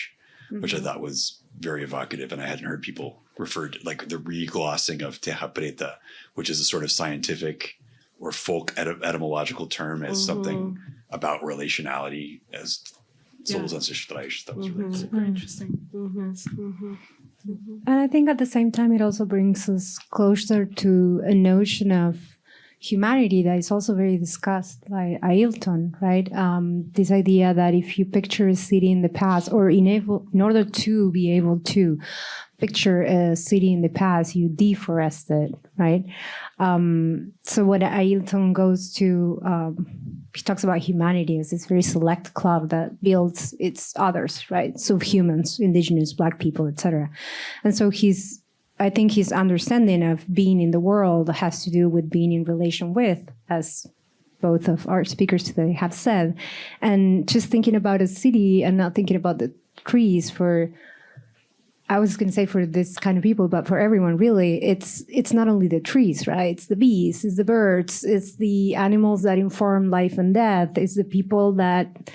which I thought was very evocative, and I hadn't heard people refer to, like, the reglossing of Terra Preta, which is a sort of scientific or folk etymological term as something about relationality as solos ancestrais. That was really cool. Super interesting. And I think at the same time, it also brings us closer to a notion of humanity that is also very discussed by Ailton, right? This idea that if you picture a city in the past, or in order to be able to picture a city in the past, you deforest it, right? So what Ailton goes to, he talks about humanity as this very select club that builds its others, right? So humans, indigenous, Black people, etc. And so I think his understanding of being in the world has to do with being in relation with, as both of our speakers today have said, and just thinking about a city and not thinking about the trees for, I was going to say for this kind of people, but for everyone really, it's not only the trees, right? It's the bees, it's the birds, it's the animals that inform life and death, it's the people that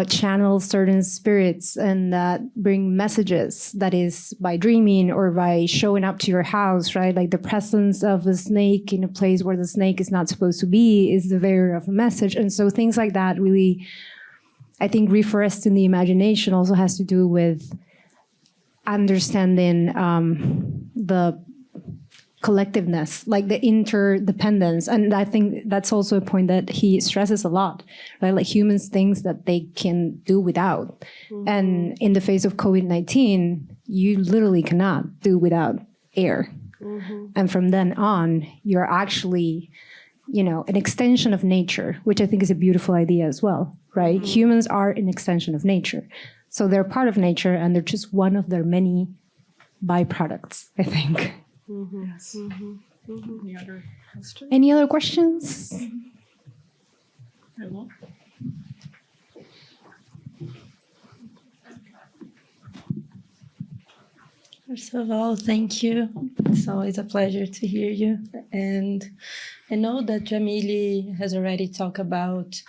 channel certain spirits and that bring messages, that is by dreaming or by showing up to your house, right? Like the presence of a snake in a place where the snake is not supposed to be is the bearer of a message. And so things like that really, I think reforesting the imagination also has to do with understanding the collectiveness, like the interdependence. And I think that's also a point that he stresses a lot, right? Like humans think that they can do without. Mm-hmm. And in the face of COVID-19, you literally cannot do without air. Mm-hmm. And from then on, you're actually, an extension of nature, which I think is a beautiful idea as well, right? Mm-hmm. Humans are an extension of nature. So they're part of nature, and they're just one of their many byproducts, I think. Mm-hmm. Yes. Mm-hmm. Mm-hmm. Any other questions? Any other questions? Hello. First of all, thank you. It's always a pleasure to hear you. And I know that Jamille has already talked about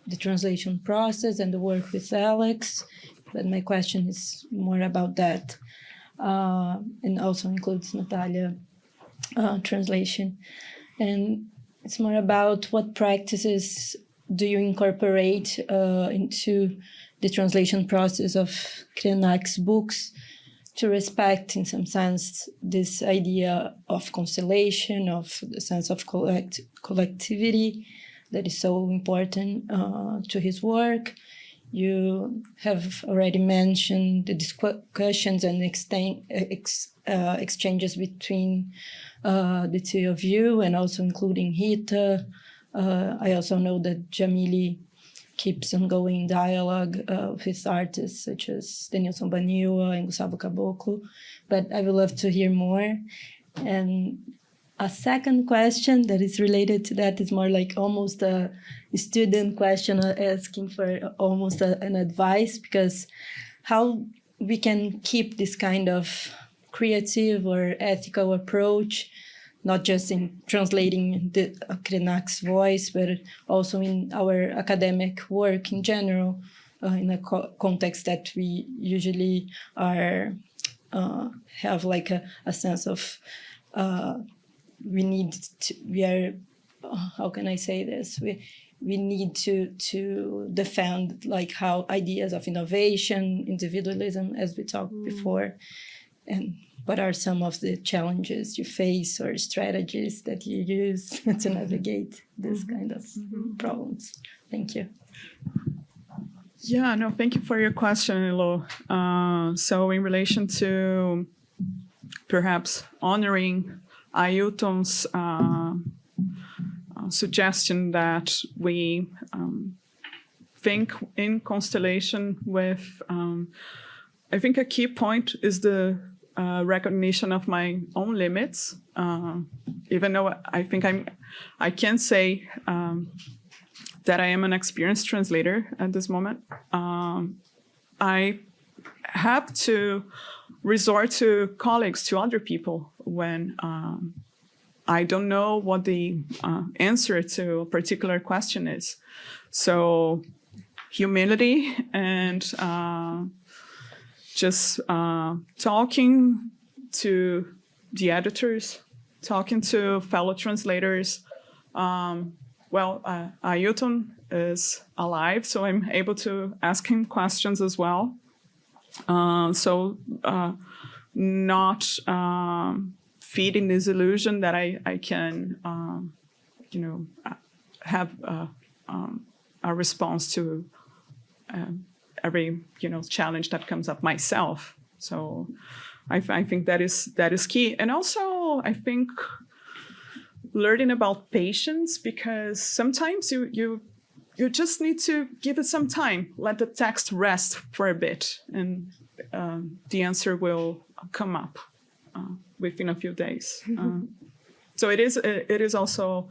the translation process and the work with Alex, but my question is more about that, and also includes Natalia translation. And it's more about what practices do you incorporate into the translation process of Krenak's books to respect, in some sense, this idea of constellation, of the sense of collectivity that is so important to his work. You have already mentioned the discussions and exchanges between the two of you, and also including Rita. I also know that Jamille keeps ongoing dialogue with artists such as Denilson Baniwa and Gustavo Caboclo, but I would love to hear more. And a second question that is related to that is more like almost a student question, asking for almost an advice, because how we can keep this kind of creative or ethical approach, not just in translating the Krenak's voice, but also in our academic work in general, in a context that we usually are have like a sense of how can I say this? We need to defend like how ideas of innovation, individualism, as we talked before, and what are some of the challenges you face or strategies that you use to navigate this kind of problems? Thank you. Yeah, no, thank you for your question, Ilo. So in relation to perhaps honoring Ailton's suggestion that we think in constellation with, I think a key point is the recognition of my own limits, even though I think I can say that I am an experienced translator at this moment. I have to resort to colleagues, to other people when I don't know what the answer to a particular question is. So humility and just talking to the editors, talking to fellow translators. Ailton is alive, so I'm able to ask him questions as well. So not feeding this illusion that I can, have a response to every challenge that comes up myself. So I think that is key, and also I think learning about patience, because sometimes you just need to give it some time, let the text rest for a bit, and the answer will come up within a few days. So it is also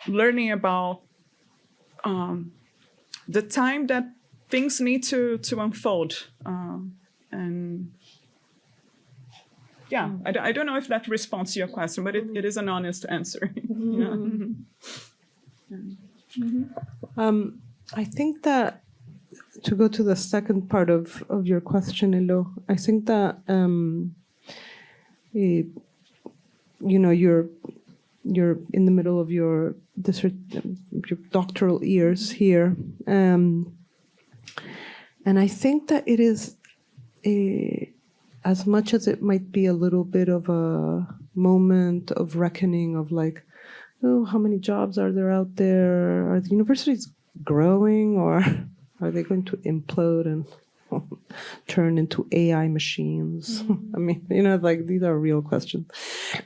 learning about the time that things need to unfold, and yeah, I don't know if that responds to your question, but it is an honest answer. I think that, to go to the second part of your question, Ilo, I think that you're in the middle of your doctoral years here, and I think that it is as much as it might be a little bit of a moment of reckoning of like, oh, how many jobs are there out there? Are the universities growing, or are they going to implode and turn into AI machines? I mean, like, these are real questions.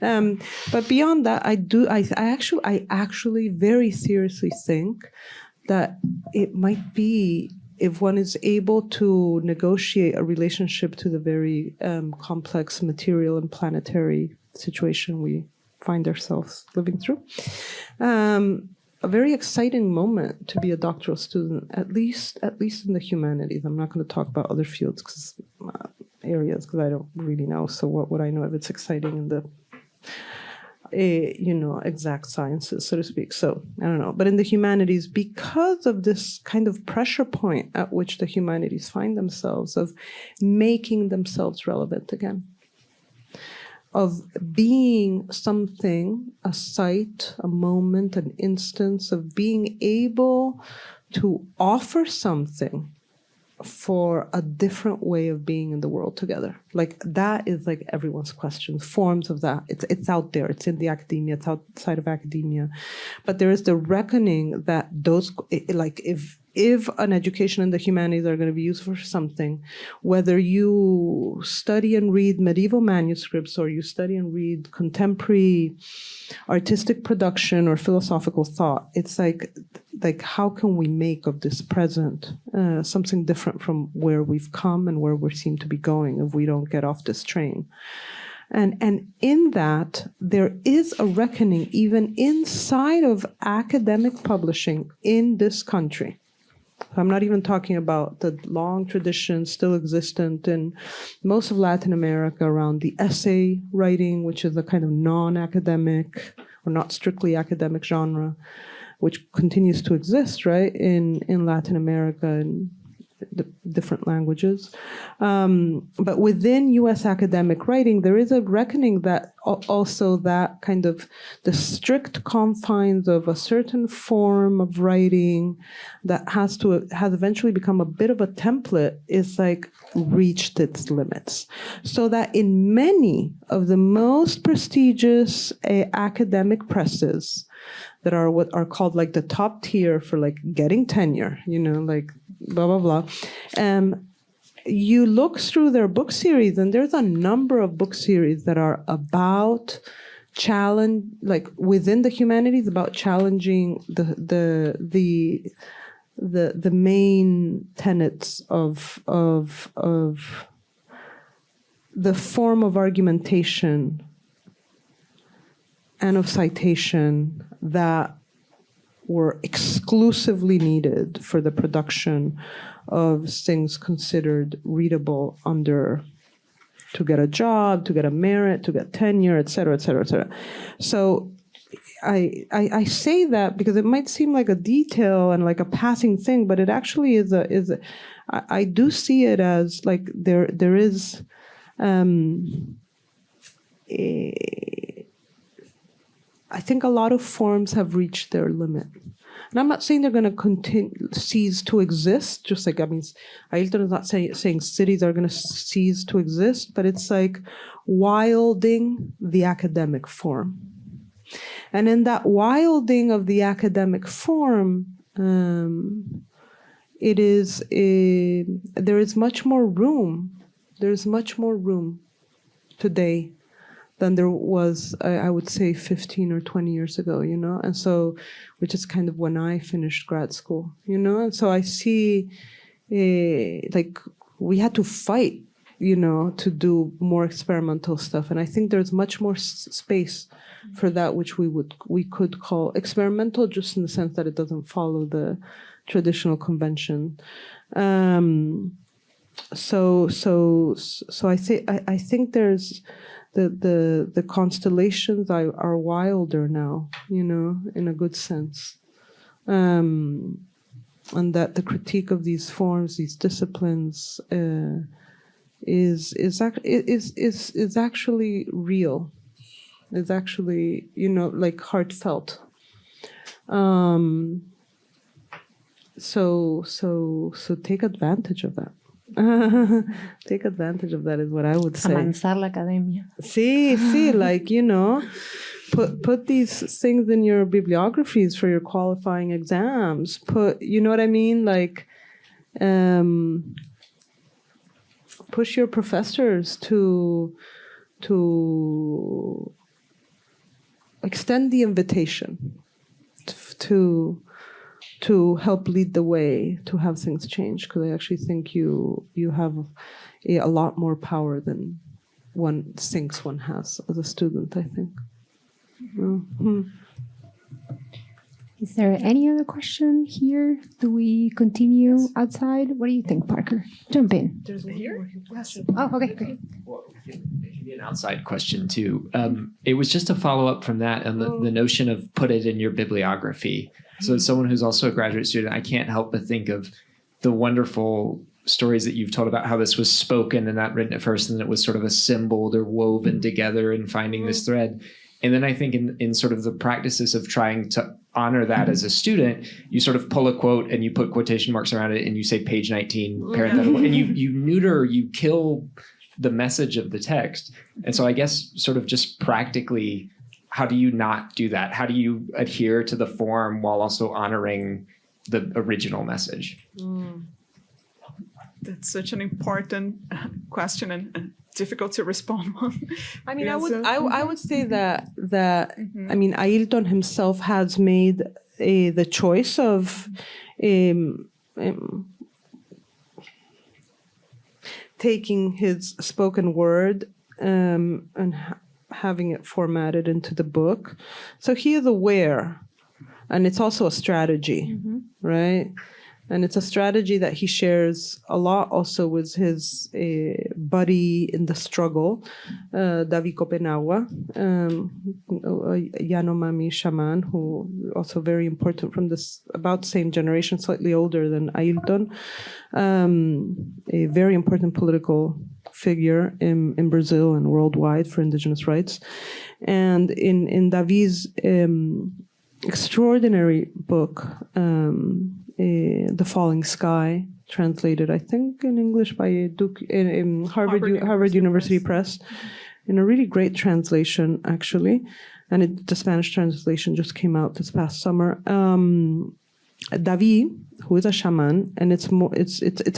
But beyond that, I actually very seriously think that it might be, if one is able to negotiate a relationship to the very complex material and planetary situation we find ourselves living through, a very exciting moment to be a doctoral student, at least in the humanities. I'm not going to talk about other fields because I don't really know. So what would I know if it's exciting in the exact sciences, so to speak? So I don't know. But in the humanities, because of this kind of pressure point at which the humanities find themselves, of making themselves relevant again, of being something, a site, a moment, an instance, of being able to offer something for a different way of being in the world together. Like, that is like everyone's question. Forms of that. It's out there. It's in the academia. It's outside of academia. But there is the reckoning that those, like, if an education in the humanities are going to be used for something, whether you study and read medieval manuscripts or you study and read contemporary artistic production or philosophical thought, it's like how can we make of this present something different from where we've come and where we seem to be going if we don't get off this train? And in that, there is a reckoning even inside of academic publishing in this country. I'm not even talking about the long tradition still existent in most of Latin America around the essay writing, which is a kind of non-academic or not strictly academic genre, which continues to exist, right, in Latin America and the different languages. But within U.S. academic writing, there is a reckoning that also that kind of the strict confines of a certain form of writing that has eventually become a bit of a template is like reached its limits. So that in many of the most prestigious academic presses that are what are called like the top tier for like getting tenure, like blah, blah, blah. You look through their book series, and there's a number of book series that are about challenge, like within the humanities, about challenging the main tenets of the form of argumentation and of citation that were exclusively needed for the production of things considered readable to get a job, to get a merit, to get tenure, et cetera, et cetera, et cetera. So I say that because it might seem like a detail and like a passing thing, but it actually is I do see it as like there is I think a lot of forms have reached their limit. And I'm not saying they're going to cease to exist, just like, I mean, Ailton is not saying cities are going to cease to exist, but it's like wilding the academic form. And in that wilding of the academic form, there is much more room. There's much more room today than there was, I would say, 15 or 20 years ago, you know? And so, which is kind of when I finished grad school, you know? And so I see, like, we had to fight, you know, to do more experimental stuff. And I think there's much more space for that, which we could call experimental, just in the sense that it doesn't follow the traditional convention. So I think there's the constellations are wilder now, you know, in a good sense, and that the critique of these forms, these disciplines, is actually real. It's actually, you know, like heartfelt. So take advantage of that. Take advantage of that is what I would say. Avanzar la academia. See, like, you know, put these things in your bibliographies for your qualifying exams. You know what I mean? Like, push your professors to extend the invitation to help lead the way to have things change, because I actually think you have a lot more power than one thinks one has as a student, I think. Mm-hmm. Is there any other question here? Do we continue outside? What do you think, Parker? Jump in. There's one here? Oh, okay, great. Well, it should be an outside question too. It was just a follow up from that and the notion of put it in your bibliography. So as someone who's also a graduate student, I can't help but think of the wonderful stories that you've told about how this was spoken and not written at first, and then it was sort of assembled or woven together and finding this thread. And then I think in sort of the practices of trying to honor that as a student, you sort of pull a quote and you put quotation marks around it and you say page 19, parenthetical, and you kill the message of the text. And so I guess sort of just practically, how do you not do that? How do you adhere to the form while also honoring the original message? That's such an important question and difficult to respond on. I mean, Yeah, I would say that I mean, Ailton himself has made the choice of taking his spoken word and having it formatted into the book. So he is aware, and it's also a strategy, right? And it's a strategy that he shares a lot also with his buddy in the struggle, David Kopenawa, Yanomami shaman, who also very important from this about same generation, slightly older than Ailton, a very important political figure in Brazil and worldwide for indigenous rights. And in David's extraordinary book, The Falling Sky, translated, I think, in English by Harvard University Press, in a really great translation, actually. And the Spanish translation just came out this past summer. David, who is a shaman, and it's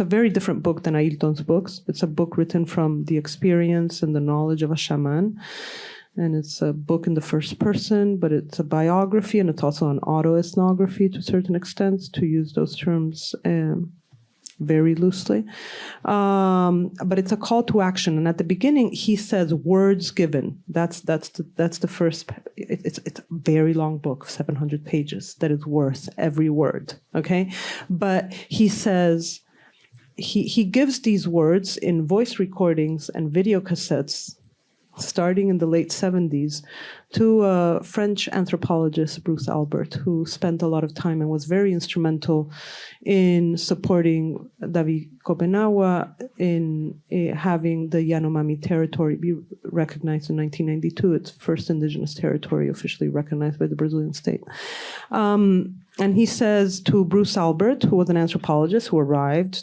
a very different book than Ailton's books. It's a book written from the experience and the knowledge of a shaman. And it's a book in the first person, but it's a biography, and it's also an autoethnography to a certain extent, to use those terms very loosely. But it's a call to action. And at the beginning, he says, words given. That's the first. It's a very long book, 700 pages, that is worth every word, okay? But he says, he gives these words in voice recordings and video cassettes starting in the late 70s, to a French anthropologist, Bruce Albert, who spent a lot of time and was very instrumental in supporting David Kopenawa in having the Yanomami territory be recognized in 1992, its first indigenous territory officially recognized by the Brazilian state. And he says to Bruce Albert, who was an anthropologist who arrived,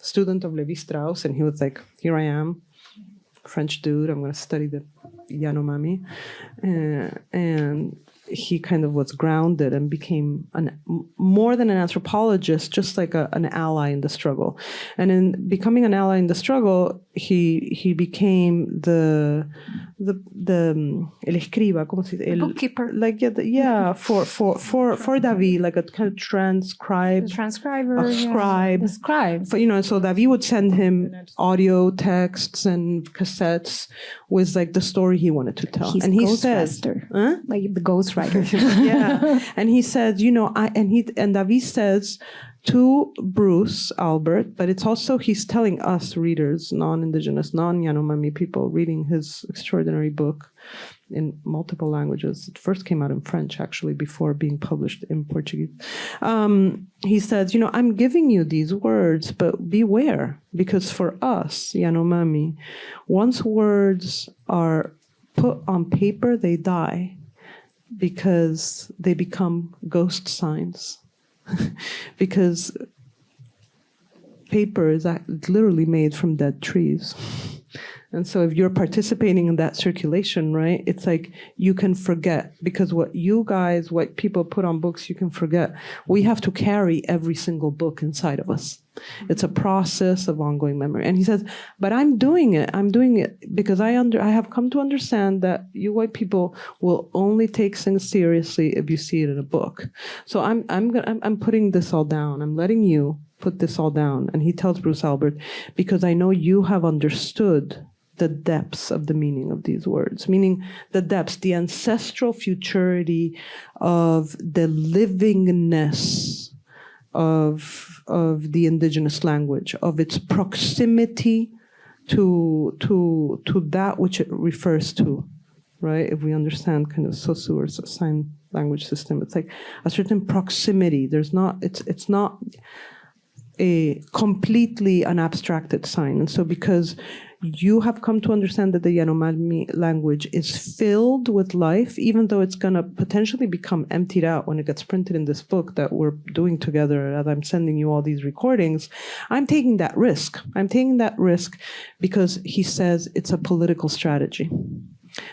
student of Levi-Strauss, and he was like, here I am, French dude, I'm going to study the Yanomami. And he kind of was grounded and became more than an anthropologist, just like an ally in the struggle. And in becoming an ally in the struggle, he became the el escriba, ¿cómo se dice? Bookkeeper. Like for David, like a kind of transcribe. The transcriber. Scribe. The scribe. So David would send him audio texts and cassettes with like the story he wanted to tell. He's and he says, huh? like the ghostwriter. Yeah. And he said, and David says to Bruce Albert, but it's also, he's telling us readers, non-Indigenous, non-Yanomami people reading his extraordinary book in multiple languages. It first came out in French, actually, before being published in Portuguese. He says, I'm giving you these words, but beware, because for us, Yanomami, once words are put on paper, they die because they become ghost signs. Because paper is literally made from dead trees. And so if you're participating in that circulation, right, it's like you can forget, because what people put on books, you can forget. We have to carry every single book inside of us. It's a process of ongoing memory. And he says, but I'm doing it because I have come to understand that you white people will only take things seriously if you see it in a book. So I'm putting this all down. I'm letting you put this all down. And he tells Bruce Albert, because I know you have understood the depths of the meaning of these words, meaning the depths, the ancestral futurity of the livingness of the indigenous language, of its proximity to that which it refers to, right? If we understand kind of Sosu or sign language system, it's like a certain proximity. It's not a completely unabstracted sign. And so because you have come to understand that the Yanomami language is filled with life, even though it's going to potentially become emptied out when it gets printed in this book that we're doing together as I'm sending you all these recordings, I'm taking that risk. I'm taking that risk because he says it's a political strategy.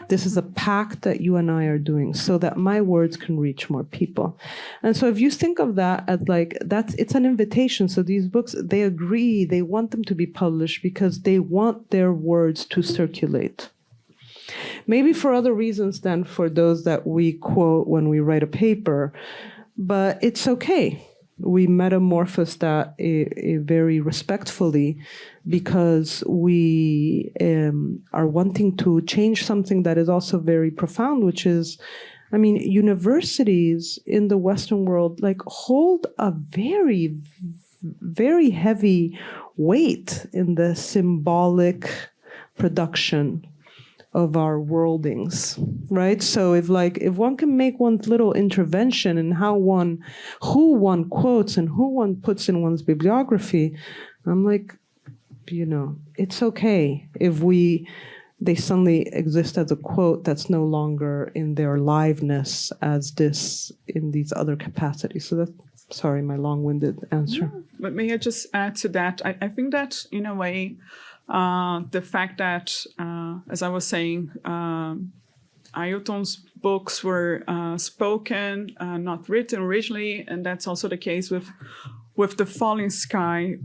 This is a pact that you and I are doing so that my words can reach more people. And so if you think of that as like, it's an invitation. So these books, they agree, they want them to be published because they want their words to circulate. Maybe for other reasons than for those that we quote when we write a paper, but it's okay. We metamorphose that very respectfully because we are wanting to change something that is also very profound, which is, universities in the Western world hold a very, very heavy weight in the symbolic production of our worldings, right? So if one can make one's little intervention in who one quotes and who one puts in one's bibliography, I'm like, it's okay if they suddenly exist as a quote that's no longer in their liveness as this in these other capacities. So that's, sorry, my long-winded answer. But may I just add to that? I think that in a way, the fact that, as I was saying, Ailton's books were spoken, not written originally, and that's also the case with The Falling Sky.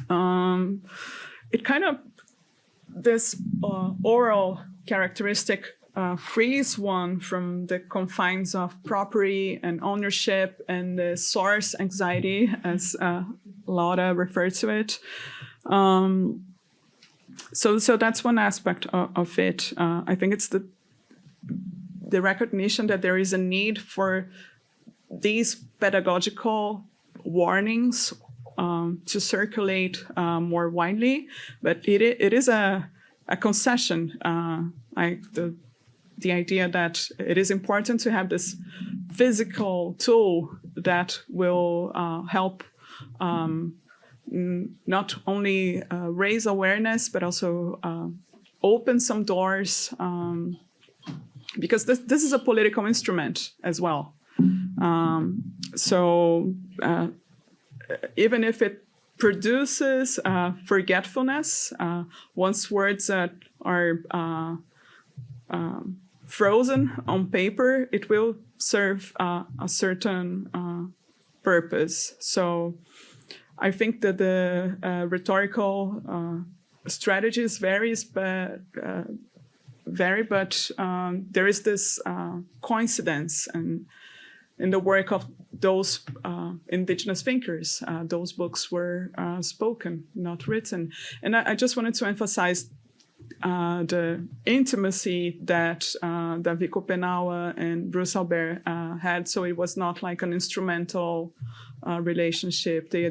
It kind of, this oral characteristic frees one from the confines of property and ownership and the source anxiety, as Laura referred to it. So that's one aspect of it. I think it's the recognition that there is a need for these pedagogical warnings to circulate more widely, but it is a a concession. The idea that it is important to have this physical tool that will help not only raise awareness, but also open some doors, because this is a political instrument as well. So even if it produces forgetfulness, once words that are frozen on paper, it will serve a certain purpose. So I think that the rhetorical strategies vary, but there is this coincidence in the work of those indigenous thinkers. Those books were spoken, not written. And I just wanted to emphasize the intimacy that Vico Penawa and Bruce Albert had. So it was not like an instrumental relationship. They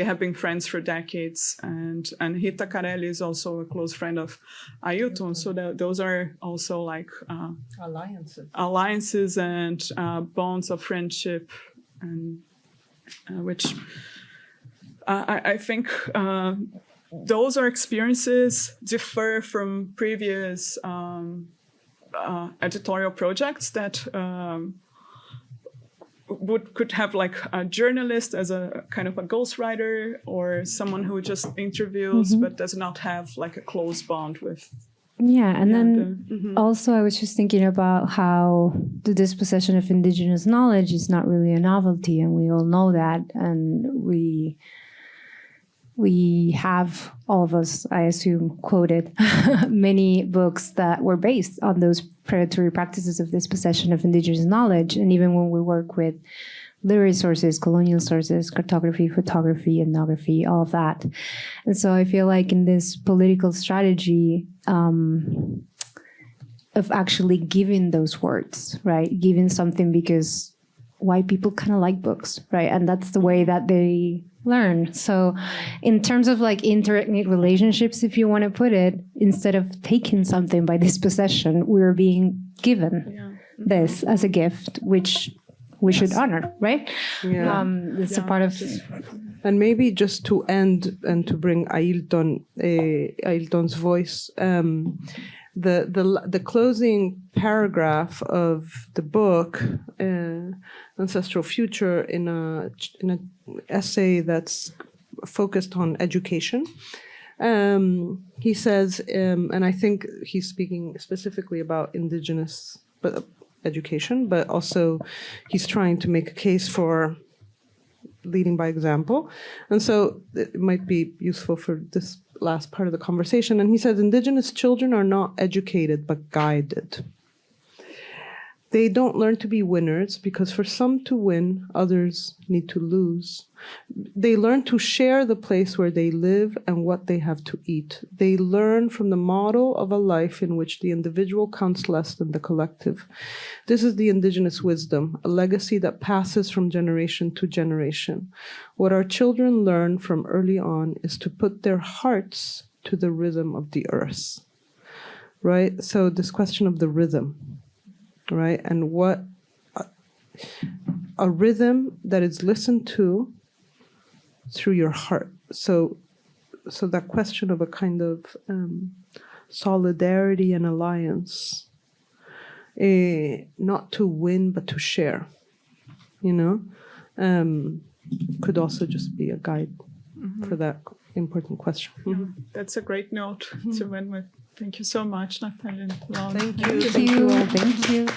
have been friends for decades, and Rita Carelli is also a close friend of Ailton. So those are also like alliances and bonds of friendship, and which I think those are experiences differ from previous editorial projects that could have like a journalist as a kind of a ghostwriter, or someone who just interviews but does not have like a close bond with. Yeah, and then also I was just thinking about how the dispossession of indigenous knowledge is not really a novelty, and we all know that, and we have, all of us, I assume, quoted many books that were based on those predatory practices of dispossession of indigenous knowledge. And even when we work with literary sources, colonial sources, cartography, photography, ethnography, all of that. And so I feel like in this political strategy of actually giving those words, right? Giving something, because white people kind of like books, right? And that's the way that they learn. So in terms of like interethnic relationships, if you want to put it, instead of taking something by dispossession, we're being given this as a gift, which we should honor, right? Yeah. It's a part of... And maybe just to end and to bring Ailton's voice, the closing paragraph of the book, Ancestral Future, in a essay that's focused on education, he says, and I think he's speaking specifically about indigenous education, but also he's trying to make a case for leading by example. And so it might be useful for this last part of the conversation. And he says, indigenous children are not educated, but guided. They don't learn to be winners, because for some to win, others need to lose. They learn to share the place where they live and what they have to eat. They learn from the model of a life in which the individual counts less than the collective. This is the indigenous wisdom, a legacy that passes from generation to generation. What our children learn from early on is to put their hearts to the rhythm of the earth, right? So this question of the rhythm, right? And what a rhythm that is listened to through your heart. So that question of a kind of solidarity and alliance, not to win but to share, could also just be a guide for that important question. That's a great note to end with. Thank you so much, Natalia and Laura. Thank you. Thank you. Thank you.